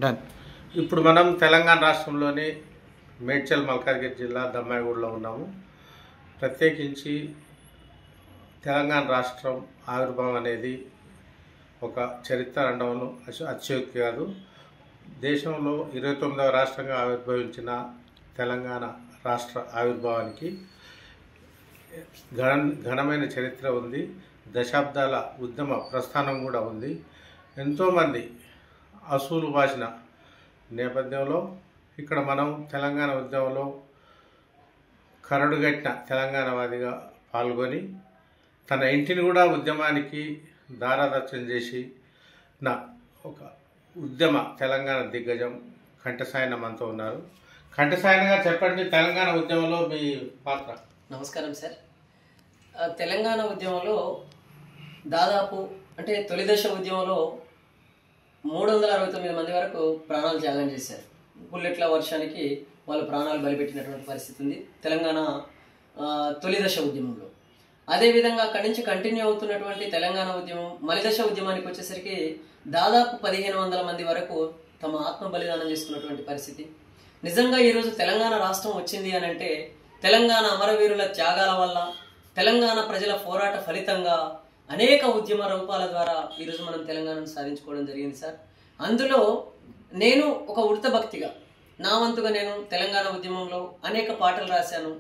Done. ఇప్పుడు మనం తెలంగాణ రాష్ట్రంలోని మేడ్చల్ మల్కాజ్గిరి జిల్లా దమ్మాయిగూడలో ఉన్నాము. ప్రత్యేకించి తెలంగాణ రాష్ట్రం ఆవిర్భావం అనేది ఒక చరిత్ర అనడం అత్యుక్తి కాదు. దేశంలో 29వ రాష్ట్రంగా ఆవిర్భవించిన తెలంగాణ రాష్ట్ర ఆవిర్భావానికి ఘనమైన చరిత్ర ఉంది. దశాబ్దాల ఉద్యమ ప్రస్థానం కూడా ఉంది. ఎంతోమంది అసూలు బాసిన నేపథ్యంలో ఇక్కడ మనం తెలంగాణ ఉద్యమంలో కరడుగట్టిన తెలంగాణవాదిగా పాల్గొని తన ఇంటిని కూడా ఉద్యమానికి దారాదర్శనం చేసి నా ఒక ఉద్యమ తెలంగాణ దిగ్గజం కంఠసాయన మనతో ఉన్నారు. కంఠసాయనగా చెప్పండి, తెలంగాణ ఉద్యమంలో మీ పాత్ర. నమస్కారం సార్. తెలంగాణ ఉద్యమంలో దాదాపు అంటే తొలి దశ ఉద్యమంలో 369 మంది వరకు ప్రాణాలు త్యాగం చేశారు. బుల్లెట్ల వర్షానికి వాళ్ళు ప్రాణాలు బలిపెట్టినటువంటి పరిస్థితి ఉంది తెలంగాణ తొలి దశ ఉద్యమంలో. అదేవిధంగా అక్కడి నుంచి కంటిన్యూ అవుతున్నటువంటి తెలంగాణ ఉద్యమం మలిదశ ఉద్యమానికి వచ్చేసరికి దాదాపు 1500 మంది వరకు తమ ఆత్మ బలిదానం చేసుకున్నటువంటి పరిస్థితి. నిజంగా ఈరోజు తెలంగాణ రాష్ట్రం వచ్చింది అని అంటే తెలంగాణ అమరవీరుల త్యాగాల వల్ల, తెలంగాణ ప్రజల పోరాట ఫలితంగా అనేక ఉద్యమ రూపాల ద్వారా ఈరోజు మనం తెలంగాణను సాధించుకోవడం జరిగింది సార్. అందులో నేను ఒక ఉడత భక్తిగా నా వంతుగా నేను తెలంగాణ ఉద్యమంలో అనేక పాటలు రాశాను,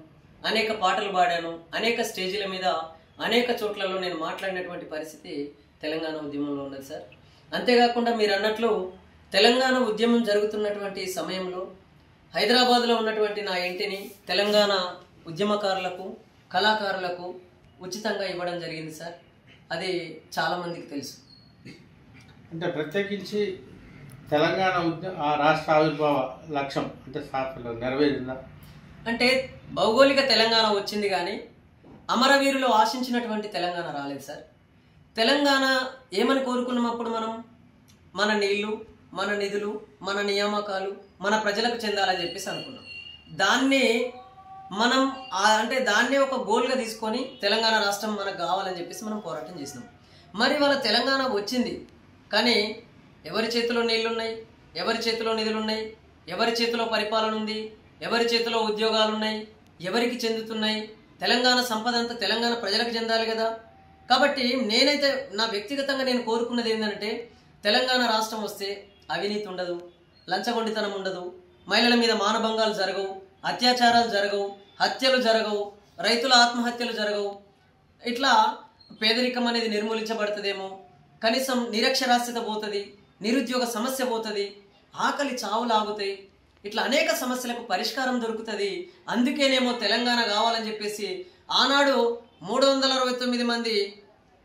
అనేక పాటలు పాడాను, అనేక స్టేజీల మీద అనేక చోట్లలో నేను మాట్లాడినటువంటి పరిస్థితి తెలంగాణ ఉద్యమంలో ఉన్నది సార్. అంతేకాకుండా మీరు అన్నట్లు తెలంగాణ ఉద్యమం జరుగుతున్నటువంటి సమయంలో హైదరాబాద్లో ఉన్నటువంటి నా ఇంటిని తెలంగాణ ఉద్యమకారులకు, కళాకారులకు ఉచితంగా ఇవ్వడం జరిగింది సార్. అది చాలామందికి తెలుసు. అంటే ప్రత్యేకించి తెలంగాణ ఆ రాష్ట్ర ఆవిర్భావ లక్ష్యం అంటే స్థాపన నెరవేరిందా? అంటే భౌగోళిక తెలంగాణ వచ్చింది కానీ అమరవీరులు ఆశించినటువంటి తెలంగాణ రాలేదు సార్. తెలంగాణ ఏమని కోరుకున్నప్పుడు మనం మన నీళ్లు, మన నిధులు, మన నియామకాలు మన ప్రజలకు చెందాలని చెప్పేసి అనుకున్నాం. దాన్ని మనం అంటే దాన్నే ఒక గోల్గా తీసుకొని తెలంగాణ రాష్ట్రం మనకు కావాలని చెప్పేసి మనం పోరాటం చేసినాం. మరి వాళ్ళ తెలంగాణ వచ్చింది కానీ ఎవరి చేతిలో నీళ్లున్నాయి, ఎవరి చేతిలో నిధులున్నాయి, ఎవరి చేతిలో పరిపాలన ఉంది, ఎవరి చేతిలో ఉద్యోగాలు ఉన్నాయి, ఎవరికి చెందుతున్నాయి? తెలంగాణ సంపద అంతా తెలంగాణ ప్రజలకు చెందాలి కదా. కాబట్టి నేనైతే నా వ్యక్తిగతంగా నేను కోరుకున్నది ఏంటంటే తెలంగాణ రాష్ట్రం వస్తే అవినీతి ఉండదు, లంచగొండితనం ఉండదు, మహిళల మీద మానభంగాలు జరగవు, అత్యాచారాలు జరగవు, హత్యలు జరగవు, రైతుల ఆత్మహత్యలు జరగవు, ఇట్లా పేదరికం అనేది నిర్మూలించబడుతుందేమో, కనీసం నిరక్షరాస్యత పోతుంది, నిరుద్యోగ సమస్య పోతుంది, ఆకలి చావులు ఆగుతాయి, ఇట్లా అనేక సమస్యలకు పరిష్కారం దొరుకుతుంది. అందుకేనేమో తెలంగాణ కావాలని చెప్పేసి ఆనాడు 369 మంది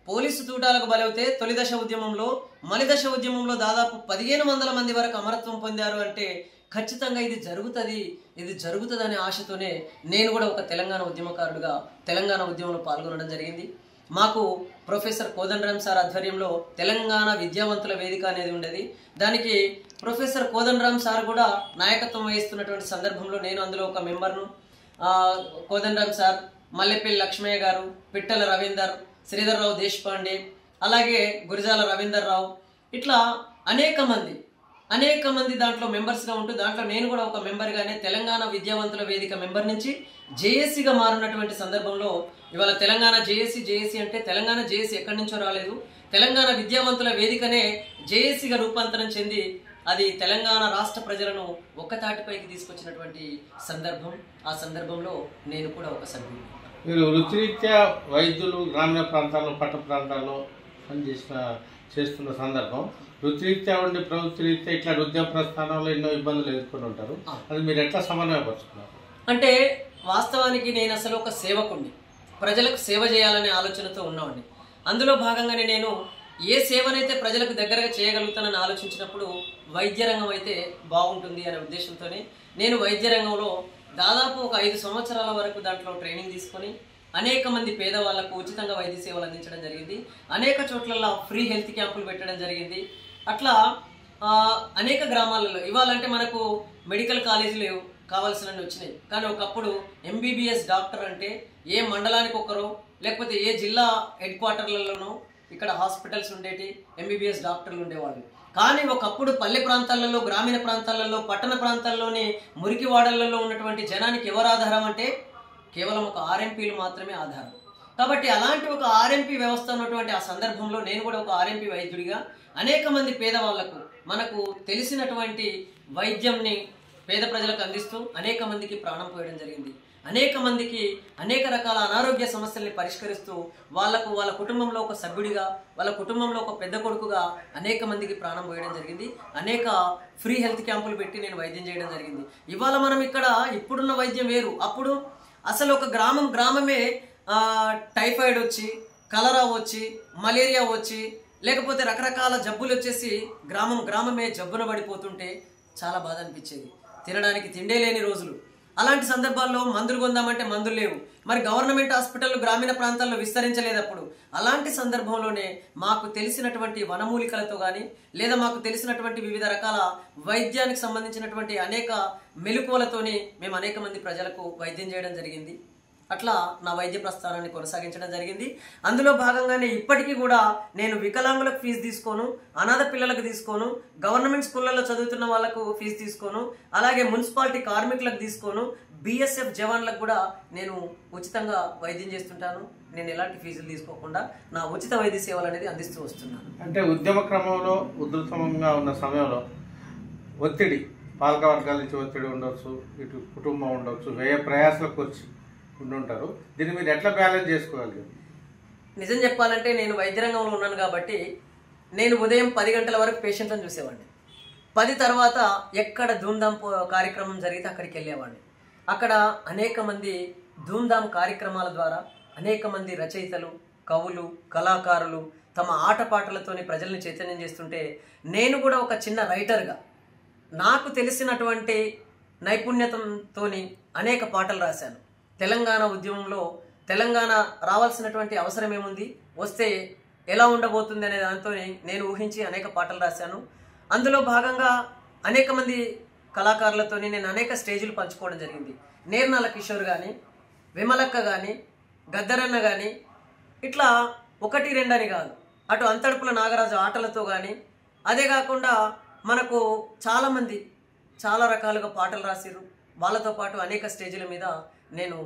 పోలీసు తూటాలకు బలవుతే తొలి దశ ఉద్యమంలో, మలిదశ ఉద్యమంలో దాదాపు 1500 మంది వరకు అమరత్వం పొందారు. అంటే ఖచ్చితంగా ఇది జరుగుతుంది అనే ఆశతోనే నేను కూడా ఒక తెలంగాణ ఉద్యమకారుడుగా తెలంగాణ ఉద్యమంలో పాల్గొనడం జరిగింది. మాకు ప్రొఫెసర్ కోదండరాం సార్ ఆధ్వర్యంలో తెలంగాణ విద్యావంతుల వేదిక అనేది ఉండేది. దానికి ప్రొఫెసర్ కోదండరాం సార్ కూడా నాయకత్వం వహిస్తున్నటువంటి సందర్భంలో నేను అందులో ఒక మెంబర్ను. కోదండరాం సార్, మల్లెపల్లి లక్ష్మయ్య గారు, పిట్టల రవీందర్, శ్రీధర్రావు దేశపాండే, అలాగే గురిజాల రవీందర్ రావు, ఇట్లా అనేక మంది దాంట్లో మెంబర్స్గా ఉంటూ దాంట్లో నేను కూడా ఒక మెంబర్గానే తెలంగాణ విద్యావంతుల వేదిక మెంబర్ నుంచి జేఏసీగా మారినటువంటి సందర్భంలో ఇవాళ తెలంగాణ జేఏసీ అంటే తెలంగాణ జేఏసీ ఎక్కడి నుంచో రాలేదు, తెలంగాణ విద్యావంతుల వేదికనే జేఏసీగా రూపాంతరం చెంది అది తెలంగాణ రాష్ట్ర ప్రజలను ఒక్కతాటిపైకి తీసుకొచ్చినటువంటి సందర్భం. ఆ సందర్భంలో నేను కూడా ఒక సభ్యుడు. మీరు వృత్తిరీత్యా వైద్యులు గ్రామీణ ప్రాంతాల్లో, పట్టణ ప్రాంతాల్లో చేస్తున్న సందర్భం, వృత్తిరీత్యా ఉండి ప్రవృత్తిరీత్యా ఇట్లా ఉద్యమ ప్రస్థానంలో ఎన్నో ఇబ్బందులు ఎదుర్కొని ఉంటారు. అది మీరు ఎట్లా సమన్వయపరుచుకున్నారు? అంటే వాస్తవానికి నేను అసలు ఒక సేవకుడిని, ప్రజలకు సేవ చేయాలనే ఆలోచనతో ఉన్నవాడిని. అందులో భాగంగానే నేను ఏ సేవనైతే ప్రజలకు దగ్గరగా చేయగలుగుతానని ఆలోచించినప్పుడు వైద్య రంగం అయితే బాగుంటుంది అనే ఉద్దేశంతోనే నేను వైద్య రంగంలో దాదాపు ఒక 5 సంవత్సరాల వరకు దాంట్లో ట్రైనింగ్ తీసుకొని అనేక మంది పేదవాళ్లకు ఉచితంగా వైద్య సేవలు అందించడం జరిగింది. అనేక చోట్ల ఫ్రీ హెల్త్ క్యాంపులు పెట్టడం జరిగింది. అట్లా అనేక గ్రామాలలో ఇవాళంటే మనకు మెడికల్ కాలేజీలు కావాల్సినవి వచ్చినాయి. కానీ ఒకప్పుడు ఎంబీబీఎస్ డాక్టర్ అంటే ఏ మండలానికి ఒకరో లేకపోతే ఏ జిల్లా హెడ్ క్వార్టర్లలోనో ఇక్కడ హాస్పిటల్స్ ఉండేటి, ఎంబీబీఎస్ డాక్టర్లు ఉండేవాళ్ళు. కానీ ఒకప్పుడు పల్లె ప్రాంతాలలో, గ్రామీణ ప్రాంతాలలో, పట్టణ ప్రాంతాల్లోని మురికి వాడలలో ఉన్నటువంటి జనానికి ఎవరు ఆధారం అంటే కేవలం ఒక ఆర్ఎంపీలు మాత్రమే ఆధారం. కాబట్టి అలాంటి ఒక ఆర్ఎంపీ వ్యవస్థ ఉన్నటువంటి ఆ సందర్భంలో నేను కూడా ఒక ఆర్ఎంపీ వైద్యుడిగా అనేక మంది పేదవాళ్లకు మనకు తెలిసినటువంటి వైద్యంని పేద ప్రజలకు అందిస్తూ అనేక మందికి ప్రాణం పోయడం జరిగింది. అనేక మందికి అనేక రకాల అనారోగ్య సమస్యల్ని పరిష్కరిస్తూ వాళ్ళకు వాళ్ళ కుటుంబంలో ఒక సభ్యుడిగా, వాళ్ళ కుటుంబంలో ఒక పెద్ద కొడుకుగా అనేక మందికి ప్రాణం పోయడం జరిగింది. అనేక ఫ్రీ హెల్త్ క్యాంపులు పెట్టి నేను వైద్యం చేయడం జరిగింది. ఇవాళ మనం ఇక్కడ ఇప్పుడున్న వైద్యం వేరు. అప్పుడు అసలు ఒక గ్రామమే టైఫాయిడ్ వచ్చి, కలరా వచ్చి, మలేరియా వచ్చి, లేకపోతే రకరకాల జబ్బులు వచ్చేసి గ్రామమే జబ్బున పడిపోతుంటే చాలా బాధ అనిపించేది. తినడానికి తిండే లేని రోజులు. అలాంటి సందర్భాల్లో మందులు కొందామంటే మందులు లేవు. మరి గవర్నమెంట్ హాస్పిటల్ గ్రామీణ ప్రాంతాల్లో విస్తరించలేదు. అప్పుడు అలాంటి సందర్భంలోనే మాకు తెలిసినటువంటి వనమూలికలతో కానీ, లేదా మాకు తెలిసినటువంటి వివిధ రకాల వైద్యానికి సంబంధించినటువంటి అనేక మెలకువలతోని మేము అనేక మంది ప్రజలకు వైద్యం చేయడం జరిగింది. అట్లా నా వైద్య ప్రస్థానాన్ని కొనసాగించడం జరిగింది. అందులో భాగంగానే ఇప్పటికీ కూడా నేను వికలాంగులకు ఫీజు తీసుకోను, అనాథ పిల్లలకు తీసుకోను, గవర్నమెంట్ స్కూళ్ళలో చదువుతున్న వాళ్ళకు ఫీజు తీసుకోను, అలాగే మున్సిపాలిటీ కార్మికులకు తీసుకోను, బిఎస్ఎఫ్ జవాన్లకు కూడా నేను ఉచితంగా వైద్యం చేస్తుంటాను. నేను ఎలాంటి ఫీజులు తీసుకోకుండా నా ఉచిత వైద్య సేవలు అనేది అందిస్తూ వస్తున్నాను. అంటే ఉద్యమ క్రమంలో ఉధృతంగా ఉన్న సమయంలో ఒత్తిడి, పాలక వర్గాల నుంచి ఒత్తిడి ఉండొచ్చు, ఇటు కుటుంబం ఉండొచ్చు, వ్యయ ప్రయాసాలకు వచ్చి ఉండుంటారు. దీన్ని మీరు ఎట్లా బ్యాలెన్స్ చేసుకోగలిగారు? నిజం చెప్పాలంటే నేను వైద్య రంగంలో ఉన్నాను కాబట్టి నేను ఉదయం 10 గంటల వరకు పేషెంట్లను చూసేవాడిని. 10 తర్వాత ఎక్కడ ధూమ్ధామ్ కార్యక్రమం జరిగితే అక్కడికి వెళ్ళేవాడిని. అక్కడ అనేక మంది ధూమ్ధామ్ కార్యక్రమాల ద్వారా అనేక మంది రచయితలు, కవులు, కళాకారులు తమ ఆటపాటలతోని ప్రజల్ని చైతన్యం చేస్తుంటే నేను కూడా ఒక చిన్న రైటర్గా నాకు తెలిసినటువంటి నైపుణ్యతతోని అనేక పాటలు రాశాను. తెలంగాణ ఉద్యమంలో తెలంగాణ రావాల్సినటువంటి అవసరం ఏముంది, వస్తే ఎలా ఉండబోతుంది అనే దాంతో నేను ఊహించి అనేక పాటలు రాశాను. అందులో భాగంగా అనేక మంది కళాకారులతో నేను అనేక స్టేజీలు పంచుకోవడం జరిగింది. నేర్నాల కిషోర్ కానీ, విమలక్క కానీ, గద్దరన్న కానీ, ఇట్లా 1, 2 అని కాదు, అటు అంతడుపుల నాగరాజు ఆటలతో కానీ, అదే కాకుండా మనకు చాలామంది చాలా రకాలుగా పాటలు రాసిర్రు. వాళ్ళతో పాటు అనేక స్టేజీల మీద నేను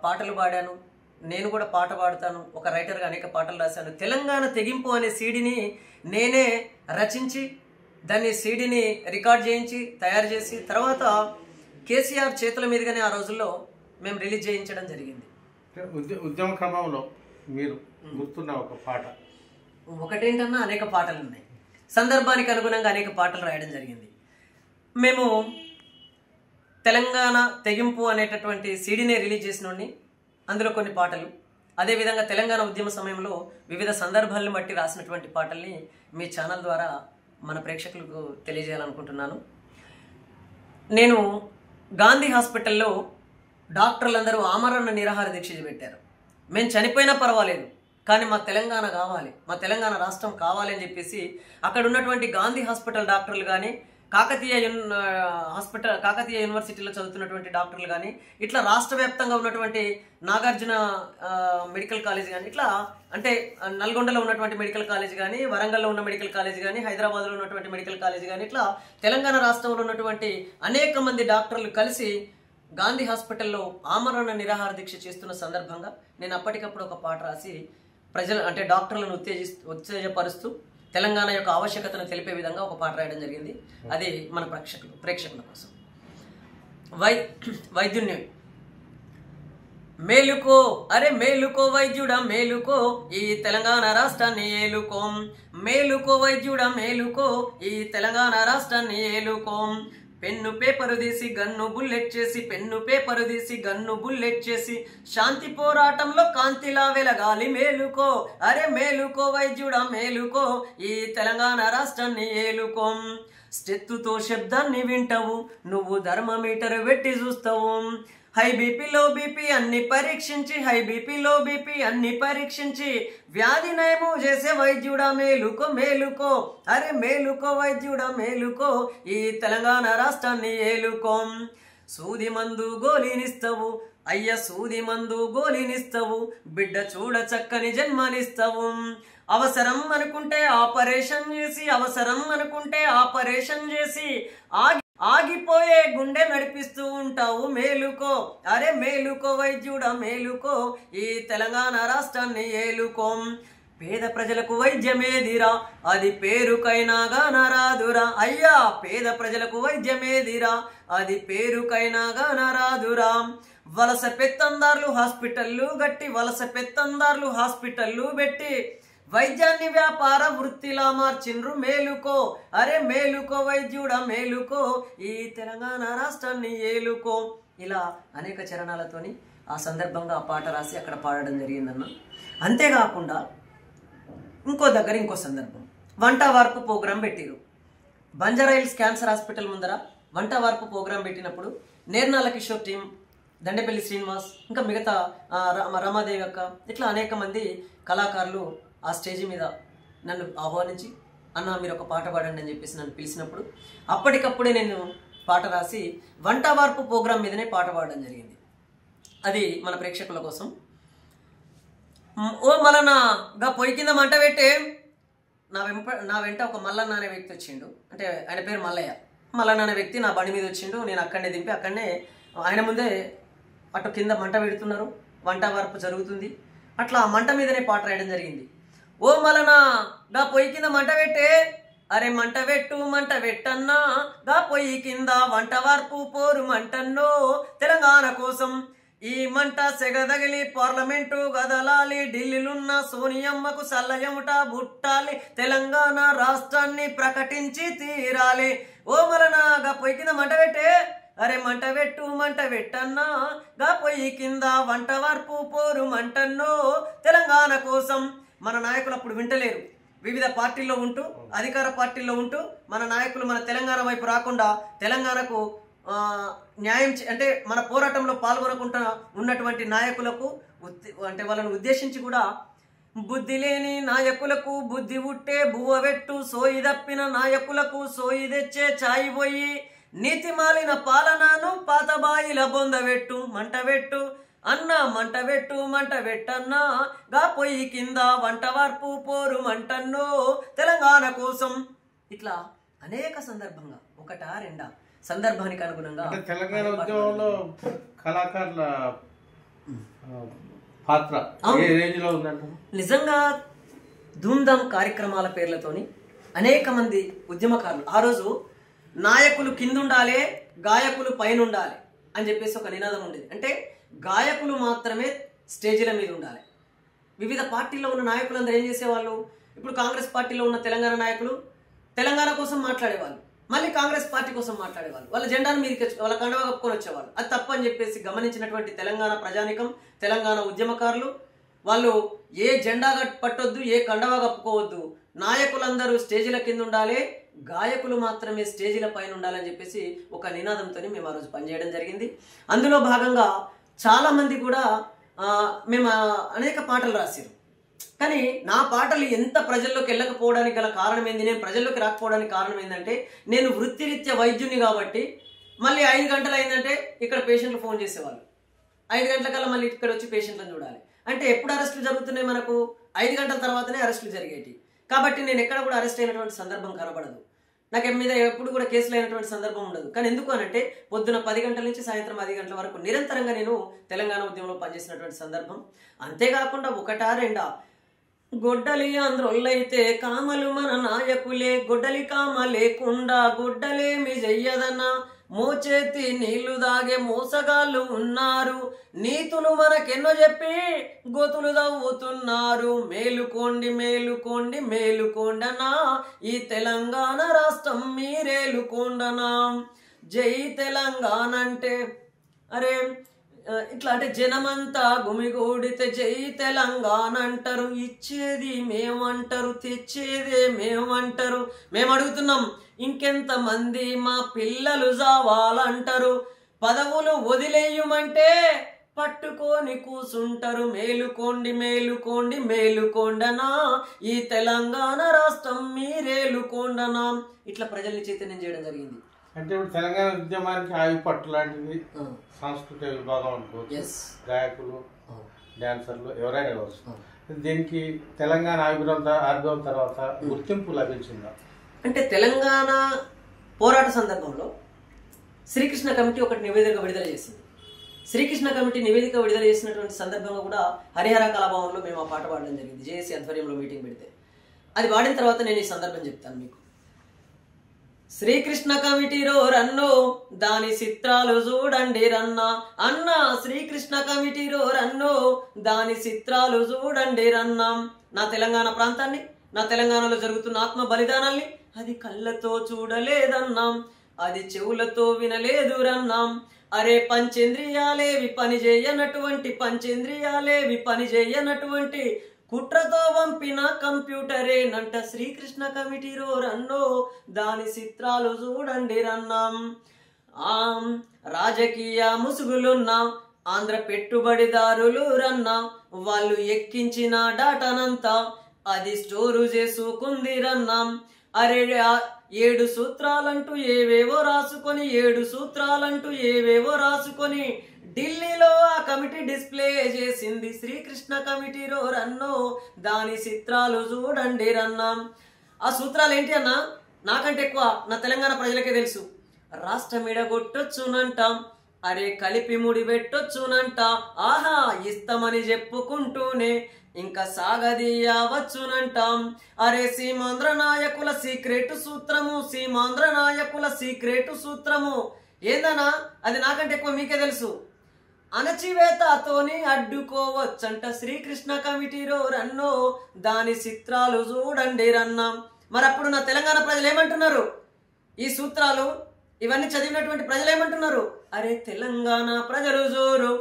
పాటలు పాడాను. నేను కూడా పాట పాడతాను. ఒక రైటర్గా అనేక పాటలు రాశాను. తెలంగాణ తెగింపు అనే సీడీని నేనే రచించి దాన్ని సీడీని రికార్డ్ చేయించి తయారు చేసి తర్వాత కేసీఆర్ చేతుల మీదుగానే ఆ రోజుల్లో మేము రిలీజ్ చేయించడం జరిగింది. ఉద్యమ క్రమంలో మీరు గుర్తున్న ఒక పాట? ఒకటేంటన్నా అనేక పాటలు ఉన్నాయి. సందర్భానికి అనుగుణంగా అనేక పాటలు రాయడం జరిగింది. మేము తెలంగాణ తెగింపు అనేటటువంటి సీడీని రిలీజ్ చేసినోడిని. అందులో కొన్ని పాటలు, అదేవిధంగా తెలంగాణ ఉద్యమ సమయంలో వివిధ సందర్భాలను బట్టి రాసినటువంటి పాటల్ని మీ ఛానల్ ద్వారా మన ప్రేక్షకులకు తెలియజేయాలనుకుంటున్నాను. నేను గాంధీ హాస్పిటల్లో డాక్టర్లందరూ ఆమరణ నిరాహార దీక్ష పెట్టారు. మేము చనిపోయినా పర్వాలేదు, కానీ మా తెలంగాణ కావాలి, మా తెలంగాణ రాష్ట్రం కావాలి అని చెప్పేసి అక్కడ ఉన్నటువంటి గాంధీ హాస్పిటల్ డాక్టర్లు కానీ, కాకతీయ యూనివర్సిటీలో చదువుతున్నటువంటి డాక్టర్లు కానీ, ఇట్లా రాష్ట్ర వ్యాప్తంగా ఉన్నటువంటి నాగార్జున మెడికల్ కాలేజ్ కానీ, ఇట్లా అంటే నల్గొండలో ఉన్నటువంటి మెడికల్ కాలేజ్ కానీ, వరంగల్లో ఉన్న మెడికల్ కాలేజ్ కానీ, హైదరాబాద్లో ఉన్నటువంటి మెడికల్ కాలేజ్ కానీ, ఇట్లా తెలంగాణ రాష్ట్రంలో ఉన్నటువంటి అనేక మంది డాక్టర్లు కలిసి గాంధీ హాస్పిటల్లో ఆమరణ నిరాహార దీక్ష చేస్తున్న సందర్భంగా నేను అప్పటికప్పుడు ఒక పాట రాసి ప్రజలు అంటే డాక్టర్లను ఉత్తేజపరుస్తూ తెలంగాణ యొక్క ఆవశ్యకతను తెలిపే విధంగా ఒక పాట రాయడం జరిగింది. అది మన ప్రేక్షకుల కోసం. వైద్యుణ్ణి మేలుకో, అరే మేలుకో వైద్యుడా మేలుకో, ఈ తెలంగాణ రాష్ట్రాన్ని ఏలుకో. మేలుకో వైద్యుడా మేలుకో, ఈ తెలంగాణ రాష్ట్రాన్ని ఏలుకో. పెన్ను పేపరు తీసి గన్ను బుల్లెట్ చేసి, పెన్ను పేపరు తీసి గన్ను బుల్లెట్ చేసి, శాంతి పోరాటంలో కాంతిలా వెలగాలి మేలుకో, అరే మేలుకో వైద్యుడా మేలుకో, ఈ తెలంగాణ రాష్ట్రాన్ని ఏలుకో. స్టెత్తుతో శబ్దాన్ని వింటావు, నువ్వు థర్మామీటర్ పెట్టి చూస్తావు. హై బీపీ లో బీపీ అన్ని పరీక్షించి, హై బీపీ లో బీపీ అన్ని పరీక్షించి, వ్యాధి నయము చేసే వైద్యుడా మేలుకో మేలుకో, అరే మేలుకో వైద్యుడా మేలుకో, ఈ తెలంగాణ రాష్ట్రాన్ని ఏలుకో. సూది మందు గోలినిస్తావు అయ్య, సూది మందు గోలినిస్తావు, బిడ్డ చూడ చక్కని జన్మనిస్తావు. అవసరం అనుకుంటే ఆపరేషన్ చేసి, అవసరం అనుకుంటే ఆపరేషన్ చేసి ఆగిపోయే గుండె నడిపిస్తూ ఉంటావు మేలుకో. అరే మేలుకో వైద్యుడా మేలుకో, ఈ తెలంగాణ రాష్ట్రాన్ని ఏలుకో. పేద ప్రజలకు వైద్యమేదిరా, అది పేరుకైనా గానరాదురా. అయ్యా పేద ప్రజలకు వైద్యమేదిరా, అది పేరుకైనా గానరాదురా. వలస పెత్తందార్లు హాస్పిటల్లు గట్టి, వలస పెత్తందార్లు హాస్పిటల్లు పెట్టి వైద్యాన్ని వ్యాపార వృత్తిలా మార్చిండ్రు మేలుకో. అరే మేలుకో వైద్యుడా మేలుకో, ఈ తెలంగాణ రాష్ట్రాన్ని ఏలుకో. ఇలా అనేక చరణాలతోని ఆ సందర్భంగా ఆ పాట రాసి అక్కడ పాడడం జరిగిందన్న. అంతేకాకుండా ఇంకో దగ్గర ఇంకో సందర్భం, వంట వార్పు ప్రోగ్రాం పెట్టిరు. బంజారాహిల్స్ క్యాన్సర్ హాస్పిటల్ ముందర వంట వార్పు ప్రోగ్రాం పెట్టినప్పుడు నేర్నాల కిషోర్ టీం, దండేపల్లి శ్రీనివాస్, ఇంకా మిగతా రమాదేవి అక్క, ఇట్లా అనేక మంది కళాకారులు ఆ స్టేజ్ మీద నన్ను ఆహ్వానించి అన్న మీరు ఒక పాట పాడండి అని చెప్పేసి నన్ను పిలిచినప్పుడు అప్పటికప్పుడే నేను పాట రాసి వంట వార్పు ప్రోగ్రాం మీదనే పాట పాడడం జరిగింది. అది మన ప్రేక్షకుల కోసం. ఓ మల్లన్నగా పొయ్యి కింద మంట పెట్టే నా వెంట ఒక మల్లన్న అనే వ్యక్తి వచ్చిండు. అంటే ఆయన పేరు మల్లయ్య. మల్లన్న అనే వ్యక్తి నా బండి మీద వచ్చిండు. నేను అక్కడనే దింపి అక్కడనే ఆయన ముందే అటు కింద మంట పెడుతున్నారు, వంట వార్పు జరుగుతుంది. అట్లా మంట మీదనే పాట రాయడం జరిగింది. ఓ మల్లన్న గా పొయ్యి కింద మంట పెట్టే, అరే మంట పెట్టన్నా గా పొయ్యి కింద వంట వార్పు పోరు మంటన్నో తెలంగాణ కోసం. ఈ మంట సెగదగిలి పార్లమెంటు గదలాలి, ఢిల్లీలున్న సోనియమ్మకు సల్లయముట బుట్టాలి, తెలంగాణ రాష్ట్రాన్ని ప్రకటించి తీరాలి. ఓ మల్లన్న గా పొయ్యి కింద మంట పెట్టే, అరే మంట పెట్టన్నా గా పొయ్యి కింద వంట వార్పు పోరు మంటన్నో తెలంగాణ కోసం. మన నాయకులు అప్పుడు వింటలేరు. వివిధ పార్టీల్లో ఉంటూ, అధికార పార్టీల్లో ఉంటూ మన నాయకులు మన తెలంగాణ వైపు రాకుండా తెలంగాణకు న్యాయం అంటే మన పోరాటంలో పాల్గొనకుండా ఉన్నటువంటి నాయకులకు అంటే వాళ్ళని ఉద్దేశించి కూడా బుద్ధి లేని నాయకులకు బుద్ధి ఉట్టే బువ్వ పెట్టు, సోయి తప్పిన నాయకులకు సోయి తెచ్చే చాయి పోయి, నీతి మాలిన పాలనను పాతబాయిల బొందబెట్టు, మంట పెట్టు అన్నా మంట పెట్టన్నా గా పొయ్యి కింద వంట వార్పు పోరు మంటన్నో తెలంగాణ కోసం. ఇట్లా అనేక సందర్భంగా ఒకటా రెండా సందర్భానికి అనుగుణంగా తెలంగాణ ఉద్యమంలో కళాకారుల పాత్ర ఏ రేంజ్ లో ఉందంట. నిజంగా ధూమ్ధామ్ కార్యక్రమాల పేర్లతోని అనేక మంది ఉద్యమకారులు ఆ రోజు నాయకులు కిందుండాలి, గాయకులు పైన ఉండాలి అని చెప్పేసి ఒక నినాదం ఉండేది. అంటే గాయకులు మాత్రమే స్టేజీల మీద ఉండాలి. వివిధ పార్టీల్లో ఉన్న నాయకులందరూ ఏం చేసేవాళ్ళు, ఇప్పుడు కాంగ్రెస్ పార్టీలో ఉన్న తెలంగాణ నాయకులు తెలంగాణ కోసం మాట్లాడేవాళ్ళు, మళ్ళీ కాంగ్రెస్ పార్టీ కోసం మాట్లాడేవాళ్ళు, వాళ్ళ జెండాను మీదకి వాళ్ళ కండవ కప్పుకొని వచ్చేవాళ్ళు. అది తప్పు అని చెప్పేసి గమనించినటువంటి తెలంగాణ ప్రజానికం, తెలంగాణ ఉద్యమకారులు వాళ్ళు ఏ జెండా పట్టొద్దు, ఏ కండవ కప్పుకోవద్దు, నాయకులందరూ స్టేజీల కింద ఉండాలి, గాయకులు మాత్రమే స్టేజీల పైన ఉండాలని చెప్పేసి ఒక నినాదంతో మేము ఆ రోజు పనిచేయడం జరిగింది. అందులో భాగంగా చాలా మంది కూడా మేము అనేక పాటలు రాశారు. కానీ నా పాటలు ఎంత ప్రజల్లోకి వెళ్ళకపోవడానికి గల కారణం ఏంది, నేను ప్రజల్లోకి రాకపోవడానికి కారణం ఏంటంటే నేను వృత్తిరీత్యా వైద్యుని కాబట్టి మళ్ళీ 5 గంటలు అయిందంటే ఇక్కడ పేషెంట్లు ఫోన్ చేసేవాళ్ళు, 5 గంటలకల్లా మళ్ళీ ఇక్కడ వచ్చి పేషెంట్లను చూడాలి. అంటే ఎప్పుడు అరెస్టులు జరుగుతున్నాయి, మనకు 5 గంటల తర్వాతనే అరెస్టులు జరిగేటి. కాబట్టి నేను ఎక్కడ కూడా అరెస్ట్ అయినటువంటి సందర్భం కనబడదు, నాకు మీద ఎప్పుడు కూడా కేసులు అయినటువంటి సందర్భం ఉండదు. కానీ ఎందుకు అనంటే పొద్దున 10 గంటల నుంచి సాయంత్రం 10 గంటల వరకు నిరంతరంగా నేను తెలంగాణ ఉద్యమంలో పనిచేసినటువంటి సందర్భం. అంతేకాకుండా ఒకటా రెండా గొడ్డలి ఆంధ్రోళ్ళైతే కామలు మన నాయకులే, గొడ్డలి కామ లేకుండా గొడ్డలేమి చెయ్యదన్నా, మోచేతి నీళ్లు దాగే మోసగాళ్ళు ఉన్నారు, నీతులు మనకెన్నో చెప్పి గోతులు తవ్వుతున్నారు, మేలుకోండి మేలుకోండి మేలుకోండనా, ఈ తెలంగాణ రాష్ట్రం మీరేలుకోండనా. జై తెలంగాణ అంటే అరే ఇట్లా అంటే జనమంతా గుమిగూడితే జై తెలంగాణ అంటారు, ఇచ్చేది మేమంటారు, తెచ్చేదే మేమంటారు. మేము అడుగుతున్నాం ఇంకెంత మంది మా పిల్లలు జావాలంటారు, పదవులు వదిలేయమంటే పట్టుకొని కూసుంటారు, మేలుకోండి మేలుకోండి మేలుకోండనా, ఈ తెలంగాణ రాష్ట్రం మీరేలుకోండనా. ఇట్లా ప్రజల్ని చైతన్యం చేయడం జరిగింది. అంటే ఇప్పుడు తెలంగాణ ఉద్యమానికి ఆయుపట్టు లాంటిది సాంస్కృతిక విభాగం అనుకోవచ్చు, గాయకులు డాన్సర్లు ఎవరైనా కావచ్చు. దీనికి తెలంగాణ ఆవిర్భావం తర్వాత గుర్తింపు లభించిందా? అంటే తెలంగాణ పోరాట సందర్భంలో శ్రీకృష్ణ కమిటీ ఒకటి నివేదిక విడుదల చేసింది. శ్రీకృష్ణ కమిటీ నివేదిక విడుదల చేసినటువంటి సందర్భంగా కూడా హరిహర కళాభవన్లో మేము ఆ పాట పాడడం జరిగింది. జేఏసీ ఆధ్వర్యంలో మీటింగ్ పెడితే అది పాడిన తర్వాత నేను ఈ సందర్భం చెప్తాను మీకు. శ్రీకృష్ణ కమిటీలో రన్నో దాని చిత్రాలు చూడండి రన్నా అన్నా, శ్రీకృష్ణ కమిటీలో రన్నో దాని చిత్రాలు చూడండి రన్నా. నా తెలంగాణ ప్రాంతాన్ని, నా తెలంగాణలో జరుగుతున్న ఆత్మ బలిదానాల్ని అది కళ్ళతో చూడలేదన్నాం, అది చెవులతో వినలేదు రన్నాం. అరే పంచేంద్రియాలేవి పని చేయనటువంటి కుట్రతో వంపిన కంప్యూటరేనంట శ్రీకృష్ణ కమిటీలో రన్నో దాని చిత్రాలు చూడండి రన్నాం. రాజకీయ ముసుగులున్నా ఆంధ్ర పెట్టుబడిదారులు రన్నా, వాళ్ళు ఎక్కించిన డాటానంతా అది స్టోరు చేసుకుంది రన్నాం. అరే 7 సూత్రాలంటూ ఏవేవో రాసుకొని ఢిల్లీలో ఆ కమిటీ డిస్ప్లే చేసింది. శ్రీకృష్ణ కమిటీలో రన్నో దాని చిత్రాలు చూడండి రన్నాం. ఆ సూత్రాలు ఏంటి అన్నా? నాకంటే ఎక్కువ నా తెలంగాణ ప్రజలకే తెలుసు. రాష్ట్రం ఇడగొట్టొచ్చునంటాం, అరే కలిపి ముడి పెట్టొచ్చునంట, ఆహా ఇస్తామని చెప్పుకుంటూనే ఇంకా సాగదీయవచ్చునంటాం. అరే సీమాంధ్ర నాయకుల సీక్రెట్ సూత్రము ఏందనా? అది నాకంటే ఎక్కువ మీకే తెలుసు. అణచివేతతోని అడ్డుకోవచ్చంట శ్రీకృష్ణ కమిటీలో రన్నో దాని చిత్రాలు చూడండి రన్నాం. మరి అప్పుడు నా తెలంగాణ ప్రజలు ఏమంటున్నారు? ఈ సూత్రాలు ఇవన్నీ చదివినటువంటి ప్రజలు ఏమంటున్నారు? అరే తెలంగాణ ప్రజలు జోరు,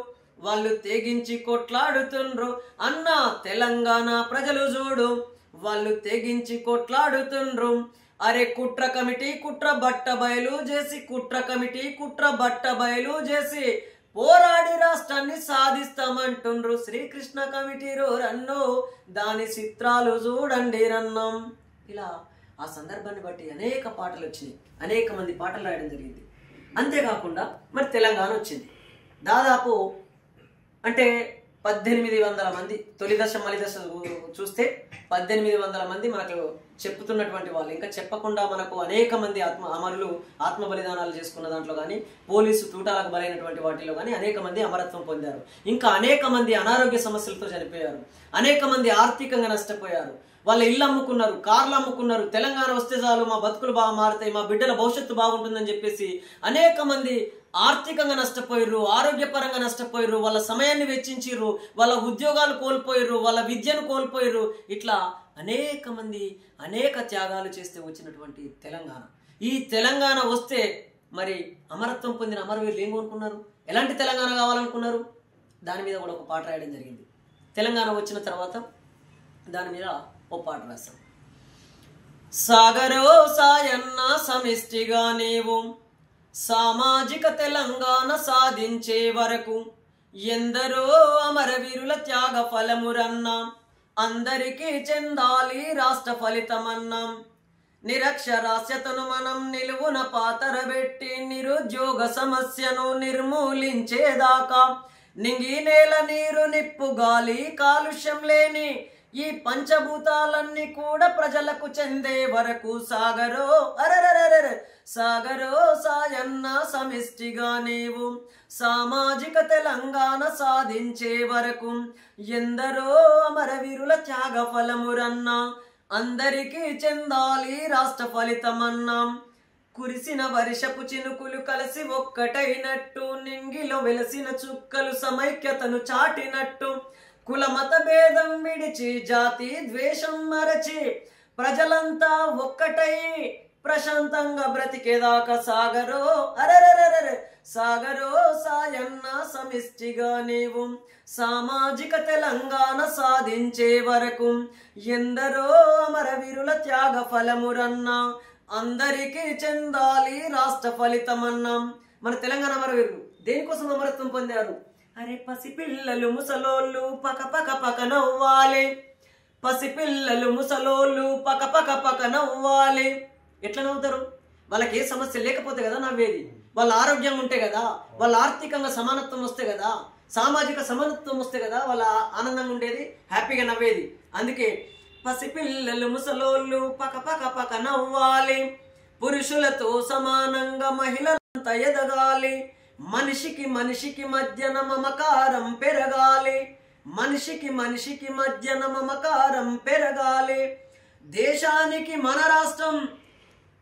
వాళ్ళు తెగించి కొట్లాడుతుండ్రు అన్నా, తెలంగాణ ప్రజలు చూడు వాళ్ళు తెగించి కొట్లాడుతుండ్రు. అరే కుట్ర బట్ట బయలు చేసి పోరాడి రాష్ట్రాన్ని సాధిస్తామంటుండ్రు. శ్రీకృష్ణ కమిటీలో రన్నో దాని చిత్రాలు చూడండి రన్నాం. ఇలా ఆ సందర్భాన్ని బట్టి అనేక పాటలు వచ్చినాయి, అనేక మంది పాటలు రాయడం జరిగింది. అంతేకాకుండా మరి తెలంగాణ వచ్చింది. దాదాపు అంటే 1800 మంది, తొలి దశ మలి దశ చూస్తే 1800 మంది మనకు చెప్పుతున్నటువంటి వాళ్ళు. ఇంకా చెప్పకుండా మనకు అనేక మంది అమరులు ఆత్మ బలిదానాలు చేసుకున్న దాంట్లో కానీ, పోలీసు తూటాలకు బలైనటువంటి వాటిలో కానీ అనేక మంది అమరత్వం పొందారు. ఇంకా అనేక మంది అనారోగ్య సమస్యలతో చనిపోయారు, అనేక మంది ఆర్థికంగా నష్టపోయారు. వాళ్ళ ఇల్లు అమ్ముకున్నారు, కార్లు అమ్ముకున్నారు. తెలంగాణ వస్తే చాలు మా బతుకులు బాగా మారుతాయి, మా బిడ్డల భవిష్యత్తు బాగుంటుందని చెప్పేసి అనేక మంది ఆర్థికంగా నష్టపోయారు, ఆరోగ్యపరంగా నష్టపోయారు, వాళ్ళ సమయాన్ని వెచ్చించారు, వాళ్ళ ఉద్యోగాలు కోల్పోయారు, వాళ్ళ విద్యను కోల్పోయారు. ఇట్లా అనేక మంది అనేక త్యాగాలు చేస్తే వచ్చినటువంటి తెలంగాణ. ఈ తెలంగాణ వస్తే మరి అమరత్వం పొందిన అమరవీరులు ఏం కోరుకున్నారు? ఎలాంటి తెలంగాణ కావాలనుకున్నారు? దాని మీద కూడా ఒక పాట రాయడం జరిగింది. తెలంగాణ వచ్చిన తర్వాత దాని మీద ఓ పాట రాశాం. సాగరో సాయన్న సమిష్టిగా నీవు సామాజిక తెలంగాణ సాధించే వరకు ఎందరో అమరవీరుల త్యాగ ఫలమురన్నా, అందరికీ చెందాలి రాష్ట్ర ఫలితమన్నాం. నిరక్షరాస్యతను మనం నిలువున పాతరబెట్టి నిరుద్యోగ సమస్యను నిర్మూలించేదాకా నింగి నేల నీరు నిప్పు గాలి కాలుష్యం లేని ఈ పంచభూతాలన్నీ కూడా ప్రజలకు చెందే వరకు సాగరో సాయన్న సమిష్టిగా నీవు సామాజిక తెలంగాణ సాధించే వరకు ఎందరో అమరవీరుల త్యాగ ఫలమురన్నా, అందరికీ చెందాలి రాష్ట్ర ఫలితమన్నాం. కురిసిన వర్షపు చినుకులు కలిసి ఒక్కటైనట్టు, నింగిలో వెలసిన చుక్కలు సమైక్యతను చాటినట్టు, కుల మత భేదం విడిచి జాతి ద్వేషం మరచి ప్రజలంతా ఒక్కటై ప్రశాంతంగా బ్రతికేదాకా సాగరో సాగరో సాయన్న సమిష్టిగా నీవు సామాజిక తెలంగాణ సాధించే వరకు ఎందరో అమరవీరుల త్యాగ ఫలమురన్నా, అందరికీ చెందాలి రాష్ట్ర ఫలితమన్నాం. మన తెలంగాణ అమరవీరులు దేనికోసం అమరత్వం పొందారు? అరే పసిపిల్లలు ముసలోళ్ళు పక నవ్వాలి, పసిపిల్లలు ముసలోళ్ళు పక నవ్వాలి. ఎట్లా నవ్వుతారు? వాళ్ళకి ఏ సమస్య లేకపోతే కదా నవ్వేది. వాళ్ళ ఆరోగ్యంగా ఉంటే కదా, వాళ్ళ ఆర్థికంగా సమానత్వం వస్తే కదా, సామాజిక సమానత్వం వస్తే కదా వాళ్ళ ఆనందంగా ఉండేది, హ్యాపీగా నవ్వేది. అందుకే పసిపిల్లలు ముసలోళ్ళు పక పక పక నవ్వాలి, పురుషులతో సమానంగా మహిళలంతా ఎదగాలి, మనిషికి మనిషికి మధ్యన మమకారం పెరగాలి, మనిషికి మనిషికి మధ్యన మమకారం పెరగాలి. దేశానికి మన రాష్ట్రం,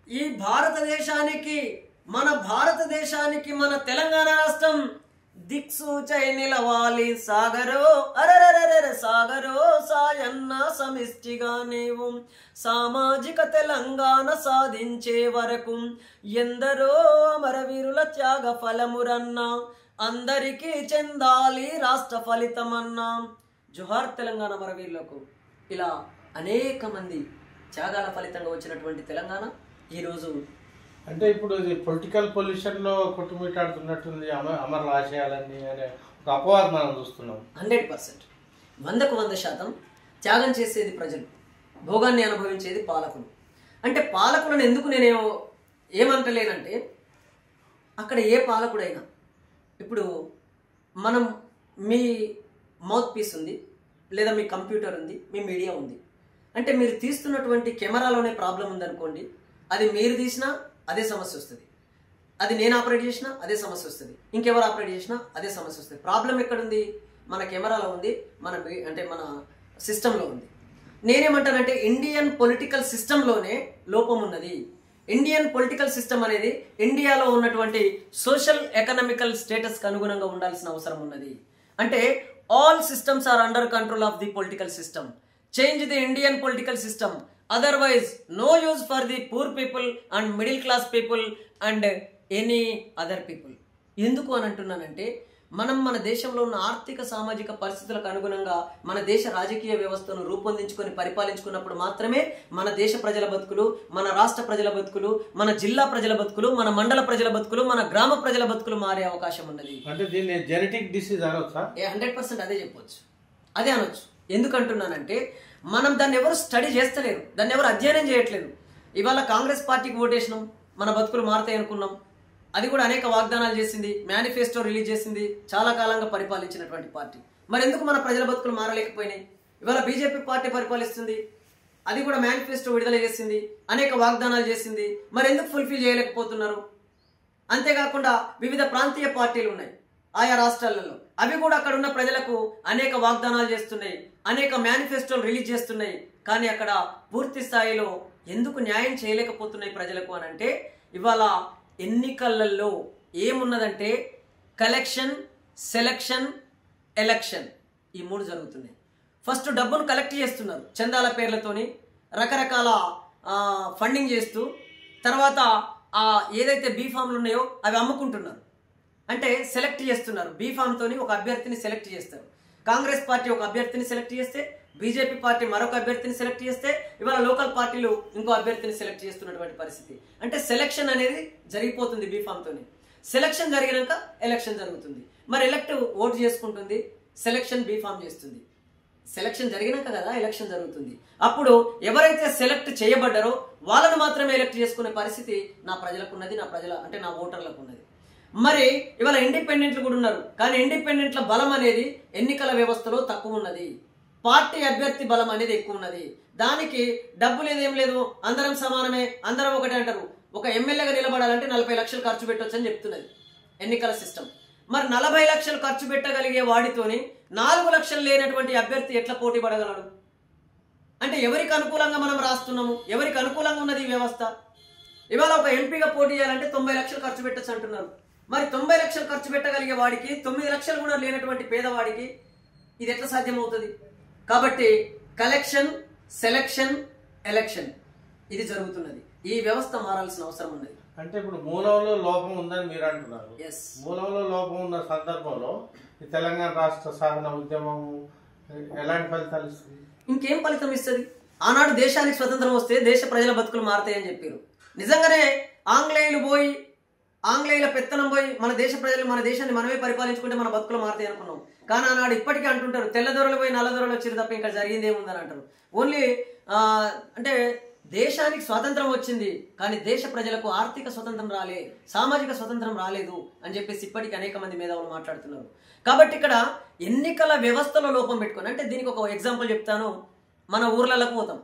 ఈ భారతదేశానికి మన తెలంగాణ రాష్ట్రం దిక్సూచై నిలవాలి. సాగరో అరరరర సాగరో సాయన్న సమిష్టిగా నీవు సామాజిక తెలంగాణ సాధించే వరకు ఎందరో అమరవీరుల త్యాగ ఫలమురన్నా అందరికీ చెందాలి రాష్ట్ర ఫలితమన్నా. జోహార్ తెలంగాణ అమరవీరులకు. ఇలా అనేక మంది త్యాగాల ఫలితంగా వచ్చినటువంటి తెలంగాణ ఈరోజు అంటే ఇప్పుడు ఇది పొలిటికల్ పొల్యూషన్లో కొట్టుమిట్టాడుతున్నట్టుంది అమరుల ఆశయాలన్నీ అనే ఒక అపవాదం మనం చూస్తున్నాం. 100%, 100% త్యాగం చేసేది ప్రజలు, భోగాన్ని అనుభవించేది పాలకులు. అంటే పాలకులను ఎందుకు నేను ఏమంటలేనంటే, అక్కడ ఏ పాలకుడైనా ఇప్పుడు మనం మీ మౌత్ పీస్ ఉంది, లేదా మీ కంప్యూటర్ ఉంది, మీ మీడియా ఉంది. అంటే మీరు తీస్తున్నటువంటి కెమెరాలోనే ప్రాబ్లం ఉందనుకోండి, అది మీరు తీసినా అదే సమస్య వస్తుంది, అది నేను ఆపరేట్ చేసినా అదే సమస్య వస్తుంది, ఇంకెవరు ఆపరేట్ చేసినా అదే సమస్య వస్తుంది. ప్రాబ్లం ఎక్కడుంది? మన కెమెరాలో ఉంది, మన సిస్టంలో ఉంది. నేనేమంటానంటే ఇండియన్ పొలిటికల్ సిస్టంలోనే లోపం ఉన్నది. ఇండియన్ పొలిటికల్ సిస్టమ్ అనేది ఇండియాలో ఉన్నటువంటి సోషల్ ఎకనామికల్ స్టేటస్కి అనుగుణంగా ఉండాల్సిన అవసరం ఉన్నది. అంటే all systems are under control of the political system. Change the Indian political system, otherwise no use for the poor people and middle class people and any other people. ఎందుకు అని అంటున్నానంటే, మనం మన దేశంలో ఉన్న ఆర్థిక సామాజిక పరిస్థితులకు అనుగుణంగా మన దేశ రాజకీయ వ్యవస్థను రూపొందించుకొని పరిపాలించుకున్నప్పుడు మాత్రమే మన దేశ ప్రజల బతుకులు, మన రాష్ట్ర ప్రజల బతుకులు, మన జిల్లా ప్రజల బతుకులు, మన మండల ప్రజల బతుకులు, మన గ్రామ ప్రజల బతుకులు మారే అవకాశం ఉన్నది. అంటే దీన్ని జెనెటిక్ డిసీజ్ అనొచ్చా? 100% అదే చెప్పొచ్చు, అదే అనొచ్చు. ఎందుకంటున్నానంటే, మనం దాన్ని ఎవరు స్టడీ చేస్తలేరు, దాన్ని ఎవరు అధ్యయనం చేయట్లేదు. ఇవాళ కాంగ్రెస్ పార్టీకి ఓటేసినాం, మన బతుకులు మారుతాయి అనుకున్నాం. అది కూడా అనేక వాగ్దానాలు చేసింది, మేనిఫెస్టో రిలీజ్ చేసింది, చాలా కాలంగా పరిపాలించినటువంటి పార్టీ. మరి ఎందుకు మన ప్రజల బతుకులు మారలేకపోయినాయి? ఇవాళ బీజేపీ పార్టీ పరిపాలిస్తుంది, అది కూడా మేనిఫెస్టో విడుదల చేసింది, అనేక వాగ్దానాలు చేసింది, మరి ఎందుకు ఫుల్ఫిల్ చేయలేకపోతున్నారు? అంతేకాకుండా వివిధ ప్రాంతీయ పార్టీలు ఉన్నాయి ఆయా రాష్ట్రాలలో, అవి కూడా అక్కడ ఉన్న ప్రజలకు అనేక వాగ్దానాలు చేస్తున్నాయి, అనేక మేనిఫెస్టోలు రిలీజ్ చేస్తున్నాయి. కానీ అక్కడ పూర్తి స్థాయిలో ఎందుకు న్యాయం చేయలేకపోతున్నాయి ప్రజలకు అని అంటే, ఇవాళ ఎన్నికలలో ఏమున్నదంటే కలెక్షన్, సెలక్షన్, ఎలక్షన్, ఈ 3 జరుగుతున్నాయి. ఫస్ట్ డబ్బును కలెక్ట్ చేస్తున్నారు చందాల పేర్లతోని, రకరకాల ఫండింగ్ చేస్తూ, తర్వాత ఏదైతే బీఫామ్లు ఉన్నాయో అవి అమ్ముకుంటున్నారు. అంటే సెలెక్ట్ చేస్తున్నారు, బీఫామ్తోని ఒక అభ్యర్థిని సెలెక్ట్ చేస్తారు. కాంగ్రెస్ పార్టీ ఒక అభ్యర్థిని సెలెక్ట్ చేస్తే, బీజేపీ పార్టీ మరొక అభ్యర్థిని సెలెక్ట్ చేస్తే, ఇవాళ లోకల్ పార్టీలు ఇంకో అభ్యర్థిని సెలెక్ట్ చేస్తున్నటువంటి పరిస్థితి. అంటే సెలక్షన్ అనేది జరిగిపోతుంది బీఫామ్తోని. సెలక్షన్ జరిగినాక ఎలక్షన్ జరుగుతుంది. మరి ఎలక్ట్ ఓటు చేసుకుంటుంది, సెలక్షన్ బీఫామ్ చేస్తుంది. సెలక్షన్ జరిగినాక కదా ఎలక్షన్ జరుగుతుంది. అప్పుడు ఎవరైతే సెలెక్ట్ చేయబడ్డారో వాళ్ళను మాత్రమే ఎలక్ట్ చేసుకునే పరిస్థితి నా ప్రజలకు ఉన్నది, నా ఓటర్లకు ఉన్నది. మరి ఇవాళ ఇండిపెండెంట్లు కూడా ఉన్నారు, కానీ ఇండిపెండెంట్ల బలం అనేది ఎన్నికల వ్యవస్థలో తక్కువ ఉన్నది, పార్టీ అభ్యర్థి బలం అనేది ఎక్కువ ఉన్నది. దానికి డబ్బు లేదేం లేదు, అందరం సమానమే, అందరం ఒకటే అంటారు. ఒక ఎమ్మెల్యేగా నిలబడాలంటే 40 లక్షలు ఖర్చు పెట్టొచ్చు అని చెప్తున్నది ఎన్నికల సిస్టమ్. మరి 40 లక్షలు ఖర్చు పెట్టగలిగే వాడితోని 4 లక్షలు లేనటువంటి అభ్యర్థి ఎట్లా పోటీ పడగలడు? అంటే ఎవరికి అనుకూలంగా మనం రాస్తున్నాము, ఎవరికి అనుకూలంగా ఉన్నది ఈ వ్యవస్థ? ఇవాళ ఒక ఎంపీగా పోటీ చేయాలంటే 90 లక్షలు ఖర్చు పెట్టచ్చు అంటున్నారు. మరి 90 లక్షలు ఖర్చు పెట్టగలిగే వాడికి 9 లక్షలు కూడా లేనటువంటి పేదవాడికి ఇది ఎట్లా సాధ్యమవుతుంది? కాబట్టి కలెక్షన్, సెలక్షన్, ఎలక్షన్ ఇది జరుగుతున్నది. ఈ వ్యవస్థ మారాల్సిన అవసరం ఉన్నది. అంటే ఇప్పుడు మూలంలో లోపం ఉందని మీరు అంటున్నారు. మూలంలో లోపం ఉన్న సందర్భంలో ఈ తెలంగాణ రాష్ట్ర సాధన ఉద్యమం ఎలాంటి ఫలితాలు ఇస్తుంది? ఇంకేం ఫలితం ఇస్తుంది? ఆనాడు దేశానికి స్వతంత్రం వస్తే దేశ ప్రజల బతుకులు మారతాయని చెప్పారు. నిజంగానే ఆంగ్లేయుల పెత్తనం పోయి మన దేశ ప్రజలు, మన దేశాన్ని మనమే పరిపాలించుకుంటే మన బతుకులు మారతాయి అనుకున్నాం. కానీ ఆనాడు ఇప్పటికీ అంటుంటారు, తెల్లదొరలు పోయి నల్లదొరలు వచ్చారు తప్ప ఇంకా జరిగింది ఏముందని అంటారు. ఓన్లీ అంటే దేశానికి స్వాతంత్రం వచ్చింది కానీ దేశ ప్రజలకు ఆర్థిక స్వతంత్రం రాలే, సామాజిక స్వతంత్రం రాలేదు అని చెప్పేసి ఇప్పటికీ అనేక మంది మేధావులు మాట్లాడుతున్నారు. కాబట్టి ఇక్కడ ఎన్నికల వ్యవస్థలో లోపం పెట్టుకొని, అంటే దీనికి ఒక ఎగ్జాంపుల్ చెప్తాను. మన ఊర్లలోకి పోతాం,